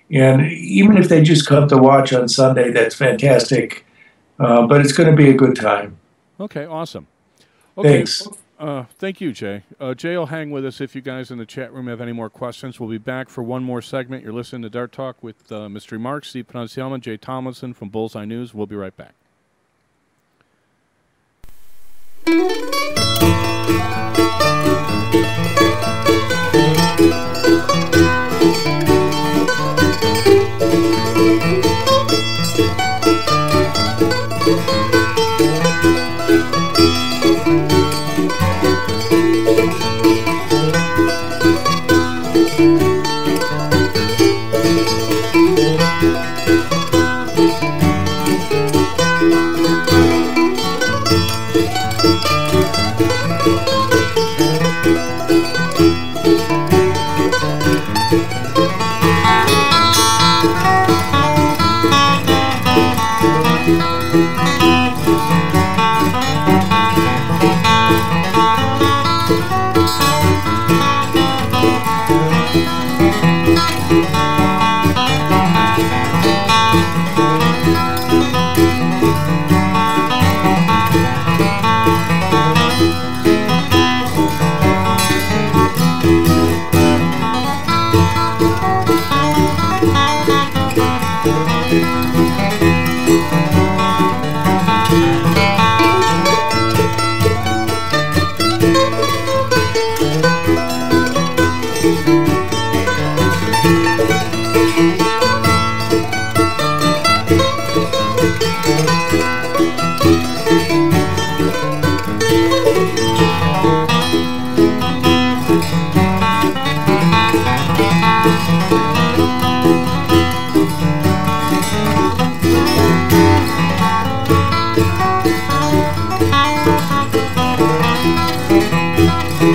even if they just come to watch on Sunday, that's fantastic. But it's going to be a good time. Okay, awesome. Okay. Thanks. Thank you, Jay. Jay will hang with us if you guys in the chat room have any more questions. We'll be back for one more segment. You're listening to Dart Talk with Mystery Mark, Steve Penancielman, Jay Tomlinson from Bullseye News. We'll be right back. You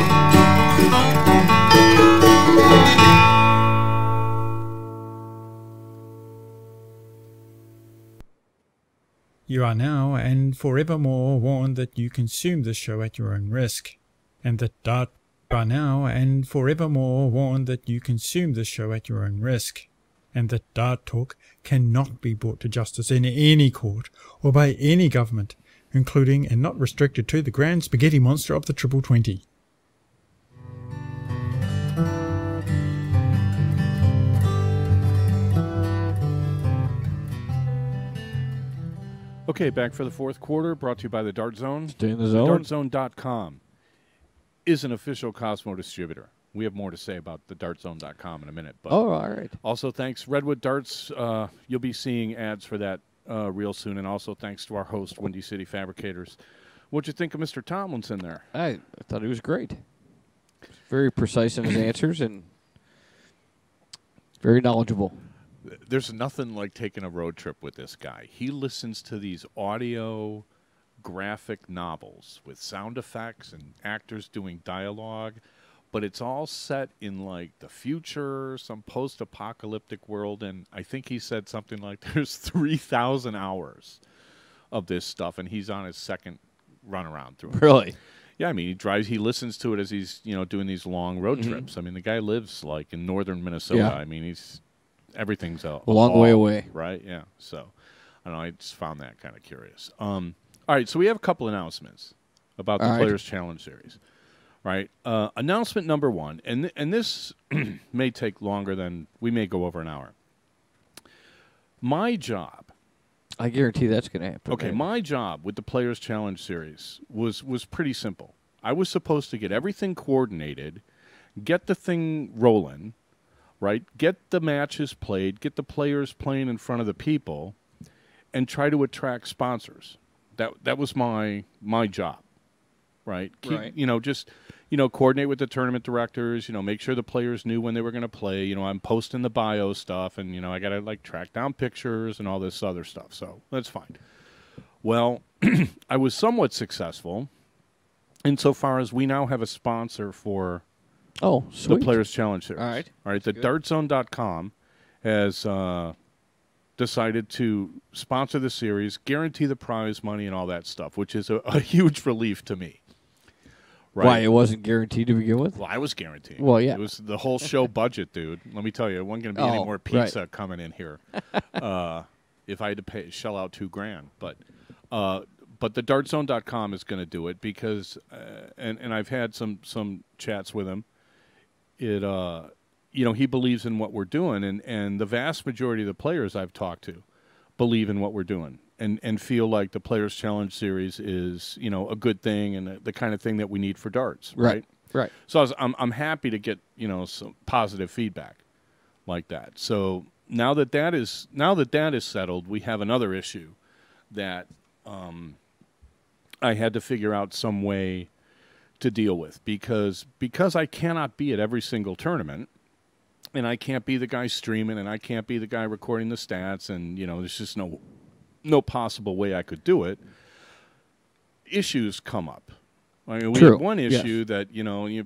are now and forevermore warned that you consume this show at your own risk, and that Dart are now and forevermore warned that you consume this show at your own risk, and that Dart Talk cannot be brought to justice in any court or by any government, including and not restricted to the grand spaghetti monster of the Triple 20. Okay, back for the fourth quarter, brought to you by the Dart Zone. Stay in the zone. DartZone.com is an official Cosmo distributor. We have more to say about the DartZone.com in a minute. But Oh, all right. also, thanks, Redwood Darts. You'll be seeing ads for that real soon. And also, thanks to our host, Windy City Fabricators. What'd you think of Mr. Tomlinson there? I thought he was great. Very precise in his answers and very knowledgeable. There's nothing like taking a road trip with this guy. He listens to these audio graphic novels with sound effects and actors doing dialogue, but it's all set in like the future, some post-apocalyptic world, and I think he said something like there's 3,000 hours of this stuff, and he's on his second run around through it. Really? Yeah, I mean, he listens to it as he's, doing these long road trips. I mean, the guy lives like in northern Minnesota. Yeah. I mean, everything's a long way away. Right? Yeah. So, I don't know. I just found that kind of curious. All right. So we have a couple announcements about the Players Challenge Series. Right. Announcement number one, and this may take longer than we may go over an hour. My job. I guarantee that's going to happen. Okay, my job with the Players Challenge Series was pretty simple. I was supposed to get everything coordinated, get the thing rolling, right? Get the matches played, get the players playing in front of the people, and try to attract sponsors. That was my job, right? Coordinate with the tournament directors, make sure the players knew when they were going to play. I'm posting the bio stuff, and, I got to, track down pictures and all this other stuff. So that's fine. Well, I was somewhat successful insofar as we now have a sponsor for the Players Challenge Series. All right. The DartZone.com has decided to sponsor the series, guarantee the prize money and all that stuff, which is a huge relief to me. Right. Why? It wasn't guaranteed to begin with? Well, I was guaranteeing. Well, yeah. It was the whole show budget, dude. Let me tell you, it wasn't going to be any more pizza coming in here if I had to shell out $2,000. But the DartZone.com is going to do it because, and I've had some chats with him. He believes in what we're doing, and the vast majority of the players I've talked to believe in what we're doing. And feel like the Players Challenge Series is, a good thing and the kind of thing that we need for darts, right? Right. So I'm happy to get, some positive feedback like that. So now that that is settled, we have another issue that I had to figure out some way to deal with because I cannot be at every single tournament, and I can't be the guy streaming, and I can't be the guy recording the stats, and there's just no possible way I could do it. Issues come up. I mean, we True. had one issue that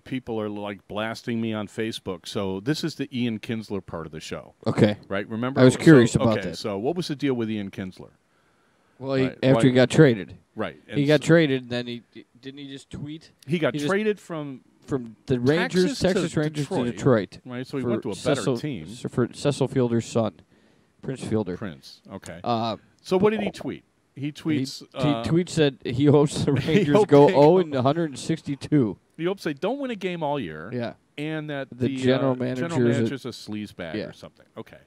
people are like blasting me on Facebook. So this is the Ian Kinsler part of the show. Okay. Right? Remember? I was curious about that. So what was the deal with Ian Kinsler? Well, after he got traded. Right. He got traded, then didn't he just tweet? He got traded from the Rangers, Texas Rangers to Detroit. Right. So he went to a better team. For Cecil Fielder's son, Prince Fielder. Okay. So what did he tweet? He tweets. He tweets that he hopes the Rangers go 0-162. He hopes they don't win a game all year. Yeah. And that the general manager's a sleazebag or something. Okay.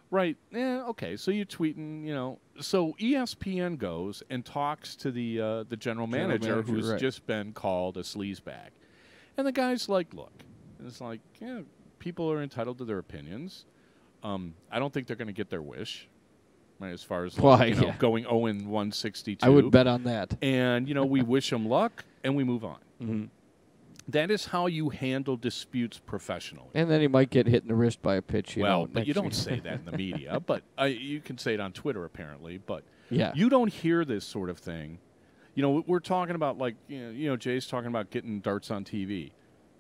Right. Yeah. Okay. So you're tweeting. So ESPN goes and talks to the general manager who's just been called a sleazebag, and the guy's like, "Look, it's like, yeah, people are entitled to their opinions. I don't think they're going to get their wish." Right, as far as going 0-162. I would bet on that. And, we wish them luck, and we move on. Mm-hmm. That is how you handle disputes professionally. And then he might get hit in the wrist by a pitch. But you don't say that in the media. But you can say it on Twitter, apparently. But yeah. You don't hear this sort of thing. we're talking about like Jay's talking about getting darts on TV,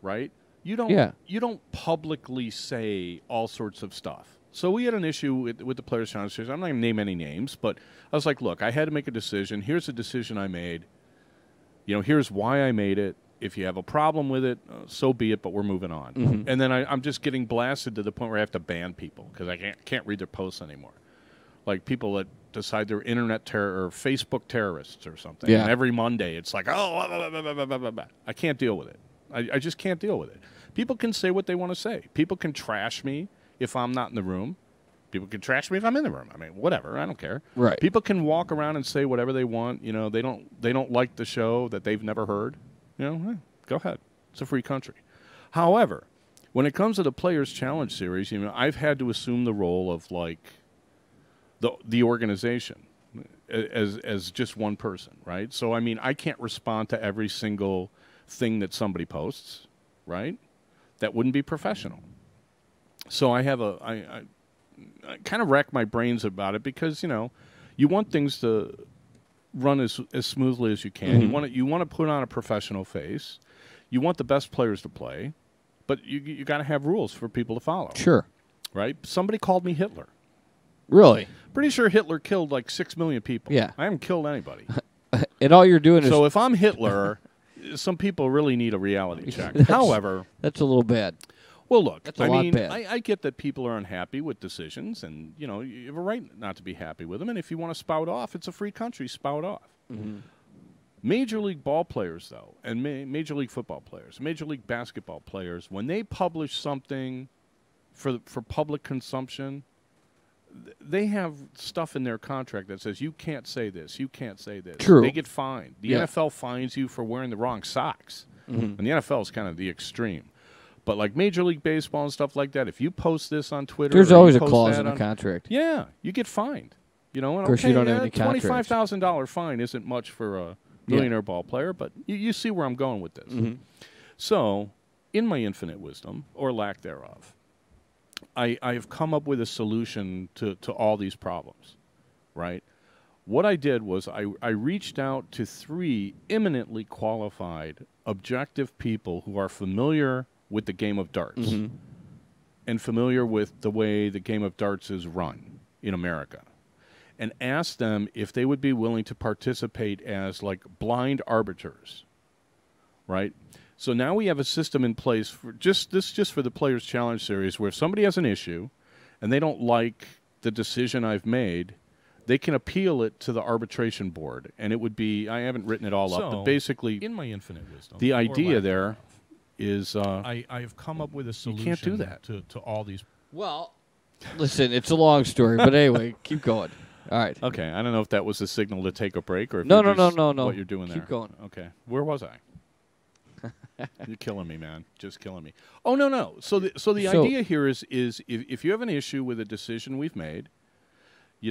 right? You don't publicly say all sorts of stuff. So we had an issue with the Players Challenge Series. I'm not going to name any names, but I was like, look, I had to make a decision. Here's the decision I made. Here's why I made it. If you have a problem with it, so be it, but we're moving on. Mm-hmm. And then I'm just getting blasted to the point where I have to ban people because I can't read their posts anymore. Like people that decide they're internet terror or Facebook terrorists or something. Yeah. And every Monday it's like, I can't deal with it. I just can't deal with it. People can say what they want to say. People can trash me if I'm not in the room. People can trash me if I'm in the room. I mean, whatever. I don't care. Right. People can walk around and say whatever they want. They don't like the show that they've never heard. Go ahead. It's a free country. However, when it comes to the Players Challenge Series, I've had to assume the role of like the organization as just one person, right? So I mean, I can't respond to every single thing that somebody posts, right? That wouldn't be professional. So I have I kind of rack my brains about it because you want things to run as smoothly as you can. Mm-hmm. You want to put on a professional face. You want the best players to play, but you got to have rules for people to follow. Sure. Right? Somebody called me Hitler. Really? Pretty sure Hitler killed like 6 million people. Yeah. I haven't killed anybody. And all you're doing is... So if I'm Hitler, some people really need a reality check. However... That's a little bad. Well, look, that's a lot bad. I get that people are unhappy with decisions, and, you have a right not to be happy with them, and if you want to spout off, it's a free country, spout off. Mm-hmm. Major League ball players, though, and Major League football players, Major League basketball players, when they publish something for public consumption, they have stuff in their contract that says you can't say this, you can't say this. True. They get fined. The NFL fines you for wearing the wrong socks. Mm-hmm. And the NFL is kind of the extreme. But like Major League Baseball and stuff like that, if you post this on Twitter, there's always a clause in the contract. Yeah, you get fined. And of course, you don't have any contracts. $25,000 fine isn't much for a millionaire ball player, but you see where I'm going with this. Mm-hmm. So, in my infinite wisdom, or lack thereof, I have come up with a solution to all these problems, right? What I did was I reached out to 3 eminently qualified, objective people who are familiar with the game of darts and familiar with the way the game of darts is run in America, and asked them if they would be willing to participate as like blind arbiters, right? So now we have a system in place for just for the Players Challenge Series where if somebody has an issue and they don't like the decision I've made, they can appeal it to the arbitration board. And it would be, I haven't written it all up, but basically, in my infinite wisdom, the idea there is I've come up with a solution. You can't do that to all these. Well, listen, it's a long story, but anyway, keep going. All right. Okay, I don't know if that was a signal to take a break or if no. what you're doing there. Keep going. Okay, where was I? You're killing me, man. Just killing me. Oh, no. So the idea here is if you have an issue with a decision we've made,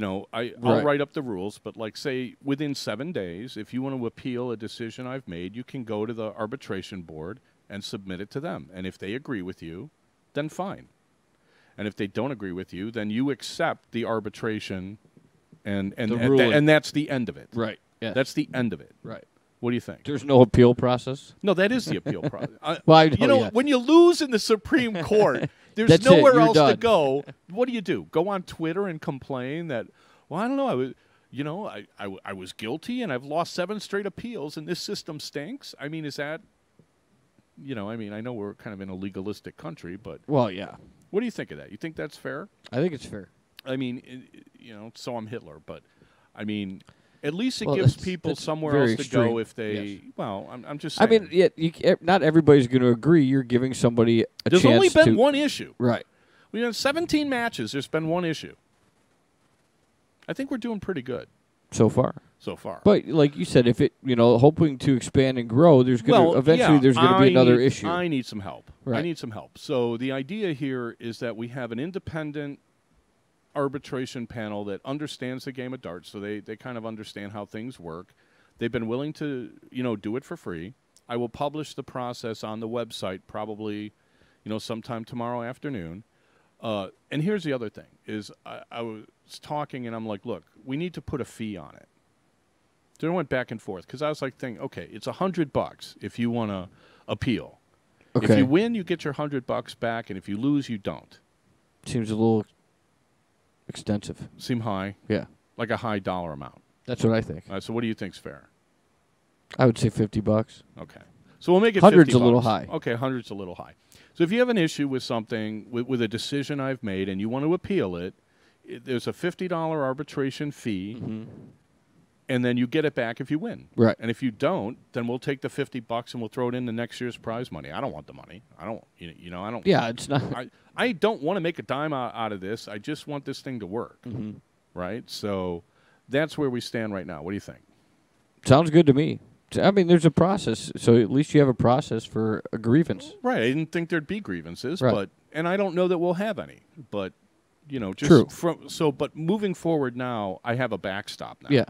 I'll write up the rules, but like say within 7 days, if you want to appeal a decision I've made, you can go to the arbitration board and submit it to them. And if they agree with you, then fine. And if they don't agree with you, then you accept the arbitration and that's the end of it. Right. Yeah. That's the end of it. Right. What do you think? There's no appeal process? No, that is the appeal process. Well, I know, when you lose in the Supreme Court, there's That's nowhere else done. to go. What do? Go on Twitter and complain that, well, I don't know, I was guilty and I've lost 7 straight appeals and this system stinks? I mean, is that, I know we're kind of in a legalistic country, but. Well, yeah. What do you think of that? You think that's fair? I think it's fair. I mean, so I'm Hitler, but I mean, at least it gives people somewhere else to go if they. Yes. Well, I'm just saying. I mean, not everybody's going to agree. You're giving somebody a chance to. There's only been one issue. Right. We had 17 matches. There's been one issue. I think we're doing pretty good so far. But like you said, if it, hoping to expand and grow, there's going to eventually there's going to be another issue. I need some help. Right. I need some help. So the idea here is that we have an independent arbitration panel that understands the game of darts, so they kind of understand how things work. They've been willing to, do it for free. I will publish the process on the website probably, sometime tomorrow afternoon. And here's the other thing, is I was talking and I'm like, look, we need to put a fee on it. So I went back and forth because I was like thinking, okay, it's $100 if you want to appeal. Okay. If you win, you get your $100 back, and if you lose, you don't. Seems a little extensive. Seem high? Yeah. Like a high dollar amount. That's what I think. So what do you think's fair? I would say $50. Okay. So we'll make it 100's $50. a little high. Okay, 100's a little high. So if you have an issue with something, with a decision I've made, and you want to appeal it, there's a $50 arbitration fee, and then you get it back if you win. Right. And if you don't, then we'll take the $50 and we'll throw it into next year's prize money. I don't want the money. I don't. I don't. Yeah, it's not. I don't want to make a dime out of this. I just want this thing to work. Right. So that's where we stand right now. What do you think? Sounds good to me. I mean, there's a process, so at least you have a process for a grievance. Right. I didn't think there'd be grievances, right. and I don't know that we'll have any. But True. But moving forward now, I have a backstop now. Yeah.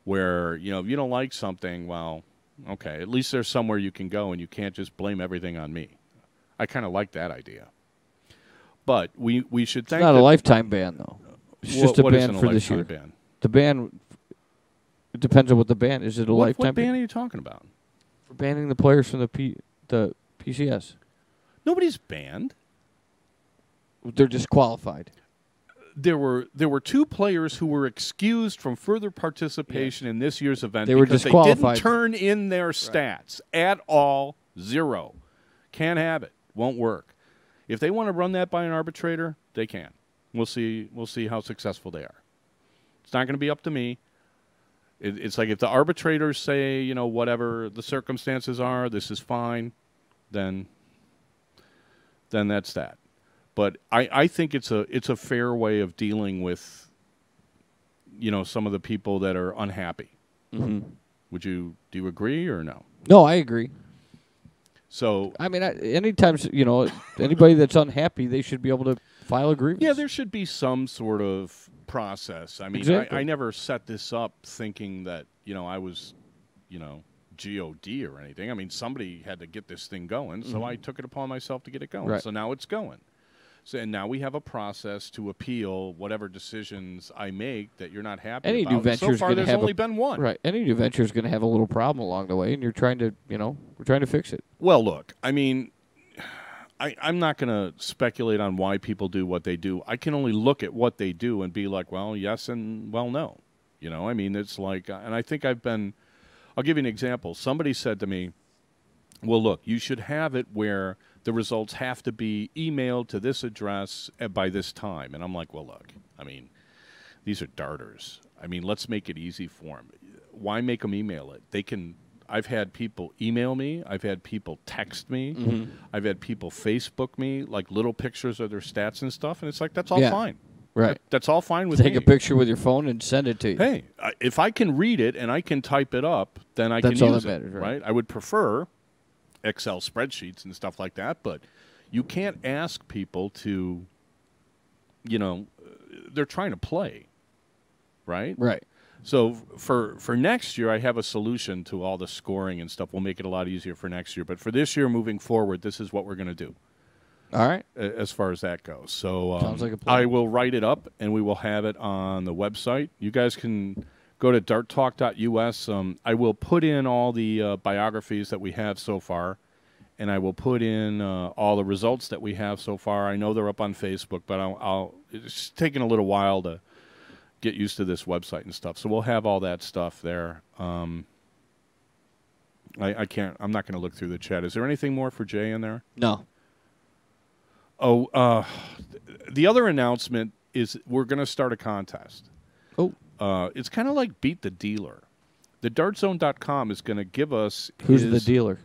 Where, if you don't like something, well, okay, at least there's somewhere you can go and you can't just blame everything on me. I kind of like that idea. But we should think. It's not a lifetime ban, though. It's just a ban for this year. Ban? The ban, it depends on what the ban is. Is it a lifetime what ban are you talking about? For banning the players from the PCS. Nobody's banned. They're disqualified. There were two players who were excused from further participation in this year's event they were because disqualified. They didn't turn in their stats at all. 0. Can't have it. Won't work. If they want to run that by an arbitrator, they can. We'll see how successful they are. It's not going to be up to me. It's like if the arbitrators say, whatever the circumstances are, this is fine, then that's that. But I think it's a fair way of dealing with, some of the people that are unhappy. Do you agree or no? No, I agree. So I mean, anytime anybody that's unhappy, they should be able to file a grievance. Yeah, there should be some sort of process. I mean, exactly. I never set this up thinking that I was, GOD or anything. I mean, somebody had to get this thing going, so I took it upon myself to get it going. Right. So now it's going. So, and now we have a process to appeal whatever decisions I make that you're not happy Any about. new venture so far, there's only been one. Right. Any new venture is going to have a little problem along the way, and you're trying to, we're trying to fix it. Well, look, I mean, I'm not going to speculate on why people do what they do. I can only look at what they do and be like, well, yes and well, no. I mean, it's like, and I think I'll give you an example. Somebody said to me, well, look, you should have it where the results have to be emailed to this address by this time. And I'm like, well, look, I mean, these are darters. I mean, let's make it easy for them. Why make them email it? I've had people email me. I've had people text me. I've had people Facebook me, like little pictures of their stats and stuff. And it's like, that's all fine. Right. That's all fine with me. Take a picture with your phone and send it to you. Hey, if I can read it and I can type it up, then I can use it. That's all that matters, right? I would prefer Excel spreadsheets and stuff like that, but you can't ask people to, they're trying to play, right? Right. So for next year, I have a solution to all the scoring and stuff. We'll make it a lot easier for next year. But for this year, moving forward, this is what we're going to do. All right. As far as that goes. So sounds like a plan. I will write it up, and we will have it on the website. You guys can go to darttalk.us. I will put in all the biographies that we have so far, and I will put in all the results that we have so far. I know they're up on Facebook, but it's taking a little while to get used to this website and stuff. So we'll have all that stuff there. I can't. I'm not going to look through the chat. Is there anything more for Jay in there? No. Oh, the other announcement is we're going to start a contest. Oh. It's kind of like Beat the Dealer. The dartzone.com is going to give us Who's the dealer?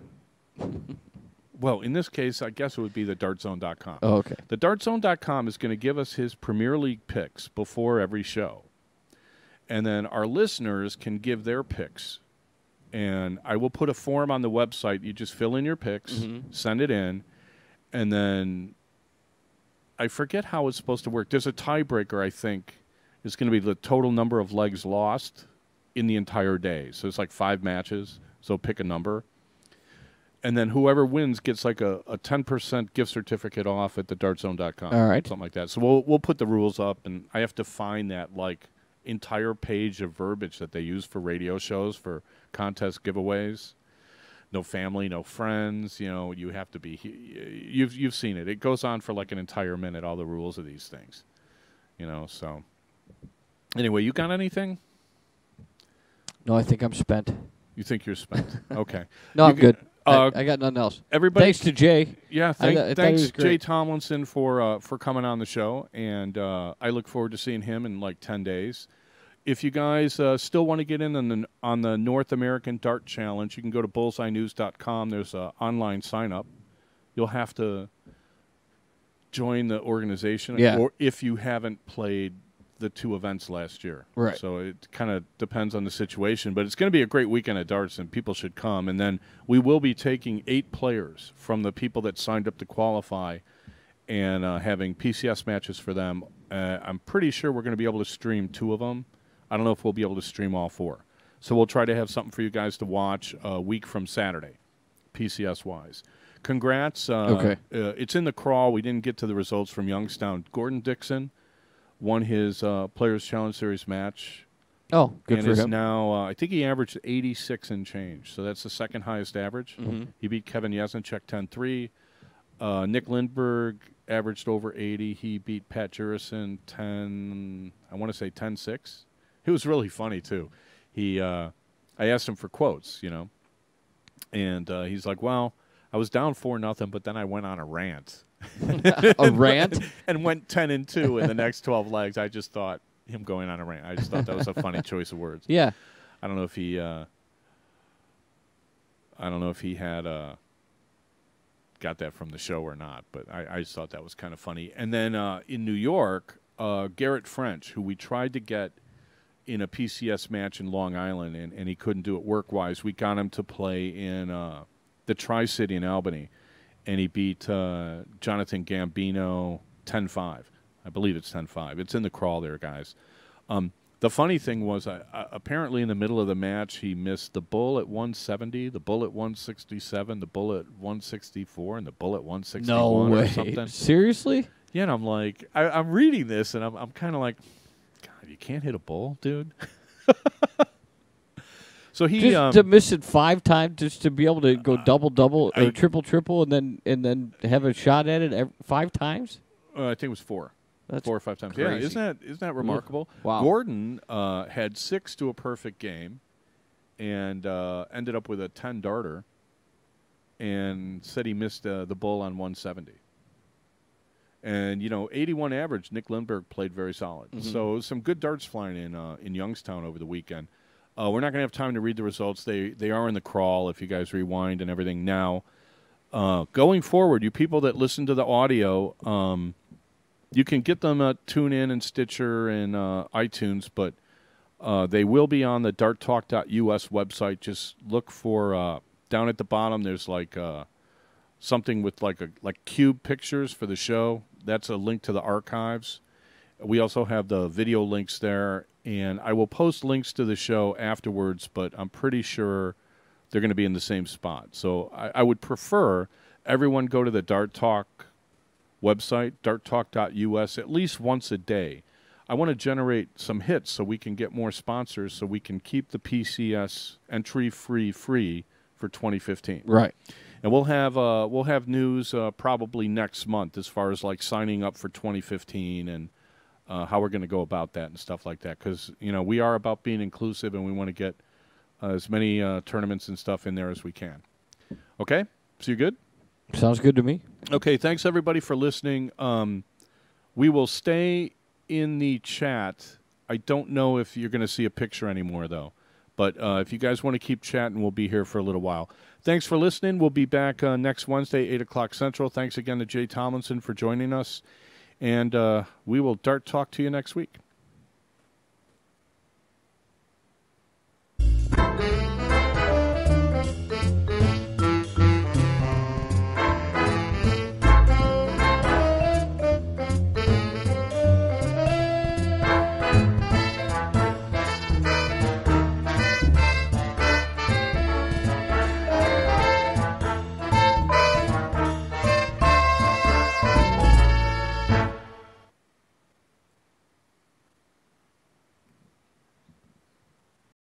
Well, in this case, I guess it would be the dartzone.com. Oh, okay. The dartzone.com is going to give us his Premier League picks before every show. And then our listeners can give their picks. And I will put a form on the website. You just fill in your picks, send it in, and then I forget how it's supposed to work. There's a tiebreaker, I think. It's going to be the total number of legs lost in the entire day. So it's like 5 matches. So pick a number. And then whoever wins gets like a 10% gift certificate off at the dartzone.com. All right. Something like that. So we'll put the rules up, and I have to find that like entire page of verbiage that they use for radio shows, for contest giveaways. No family, no friends. You have to be. You've seen it. It goes on for like an entire minute. All the rules of these things. So anyway, you got anything? No, I think I'm spent. You think you're spent? Okay. No, I'm good. I got nothing else. Everybody, thanks to Jay. Yeah, I thanks Jay Tomlinson for coming on the show, and I look forward to seeing him in like 10 days. If you guys still want to get in on the North American Dart Challenge, you can go to bullseyenews.com. There's an online sign-up. You'll have to join the organization, or if you haven't played the 2 events last year. Right. So it kind of depends on the situation, but it's going to be a great weekend at darts, and people should come. And then we will be taking 8 players from the people that signed up to qualify and having PCS matches for them. I'm pretty sure we're going to be able to stream 2 of them. I don't know if we'll be able to stream all 4. So we'll try to have something for you guys to watch a week from Saturday, PCS-wise. Congrats. Okay. It's in the crawl. We didn't get to the results from Youngstown. Gordon Dixon won his Players Challenge Series match. Oh, good and for is him. now, I think he averaged 86 and change. So that's the second highest average. Mm-hmm. He beat Kevin Yeznicek 10-3. Nick Lindberg averaged over 80. He beat Pat Jurison 10-6. It was really funny, too. I asked him for quotes, and he's like, well, I was down 4-0, but then I went on a rant. A rant? And went 10-2 in the next 12 legs. I just thought him going on a rant. I just thought that was a funny choice of words. Yeah. I don't know if he had got that from the show or not, but I just thought that was kind of funny. And then in New York, Garrett French, who we tried to get in a PCS match in Long Island, and he couldn't do it work-wise. We got him to play in the Tri-City in Albany, and he beat Jonathan Gambino 10-5. I believe it's 10-5. It's in the crawl there, guys. The funny thing was, apparently in the middle of the match, he missed the bull at 170, the bull at 167, the bull at 164, and the bull at 161 or something. Seriously? Yeah, and I'm like, I'm reading this, and I'm kind of like, God, you can't hit a bull, dude. So he just to miss it 5 times, just to be able to go double or triple, and then have a shot at it 5 times. I think it was 4. That's 4 or 5 times. crazy. Yeah, isn't that remarkable? Wow. Gordon had 6 to a perfect game, and ended up with a 10 darter, and said he missed the bull on 170. And 81 average. Nick Lindberg played very solid. Mm-hmm. So some good darts flying in Youngstown over the weekend. We're not going to have time to read the results. They are in the crawl if you guys rewind and everything now. Going forward, you people that listen to the audio, you can get them at TuneIn and Stitcher and iTunes, but they will be on the darttalk.us website. Just look for down at the bottom. There's like something with like cube pictures for the show. That's a link to the archives. We also have the video links there, and I will post links to the show afterwards, but I'm pretty sure they're going to be in the same spot. So I would prefer everyone go to the Dart Talk website, darttalk.us, at least once a day. I want to generate some hits so we can get more sponsors so we can keep the PCS entry free for 2015. Right. And we'll have news probably next month as far as like signing up for 2015 and how we're going to go about that and stuff like that. Because, we are about being inclusive, and we want to get as many tournaments and stuff in there as we can. Okay? So you good? Sounds good to me. Okay, thanks everybody for listening. We will stay in the chat. I don't know if you're going to see a picture anymore, though. But if you guys want to keep chatting, we'll be here for a little while. Thanks for listening. We'll be back next Wednesday, 8 o'clock Central. Thanks again to Jay Tomlinson for joining us. And we will Dart Talk to you next week.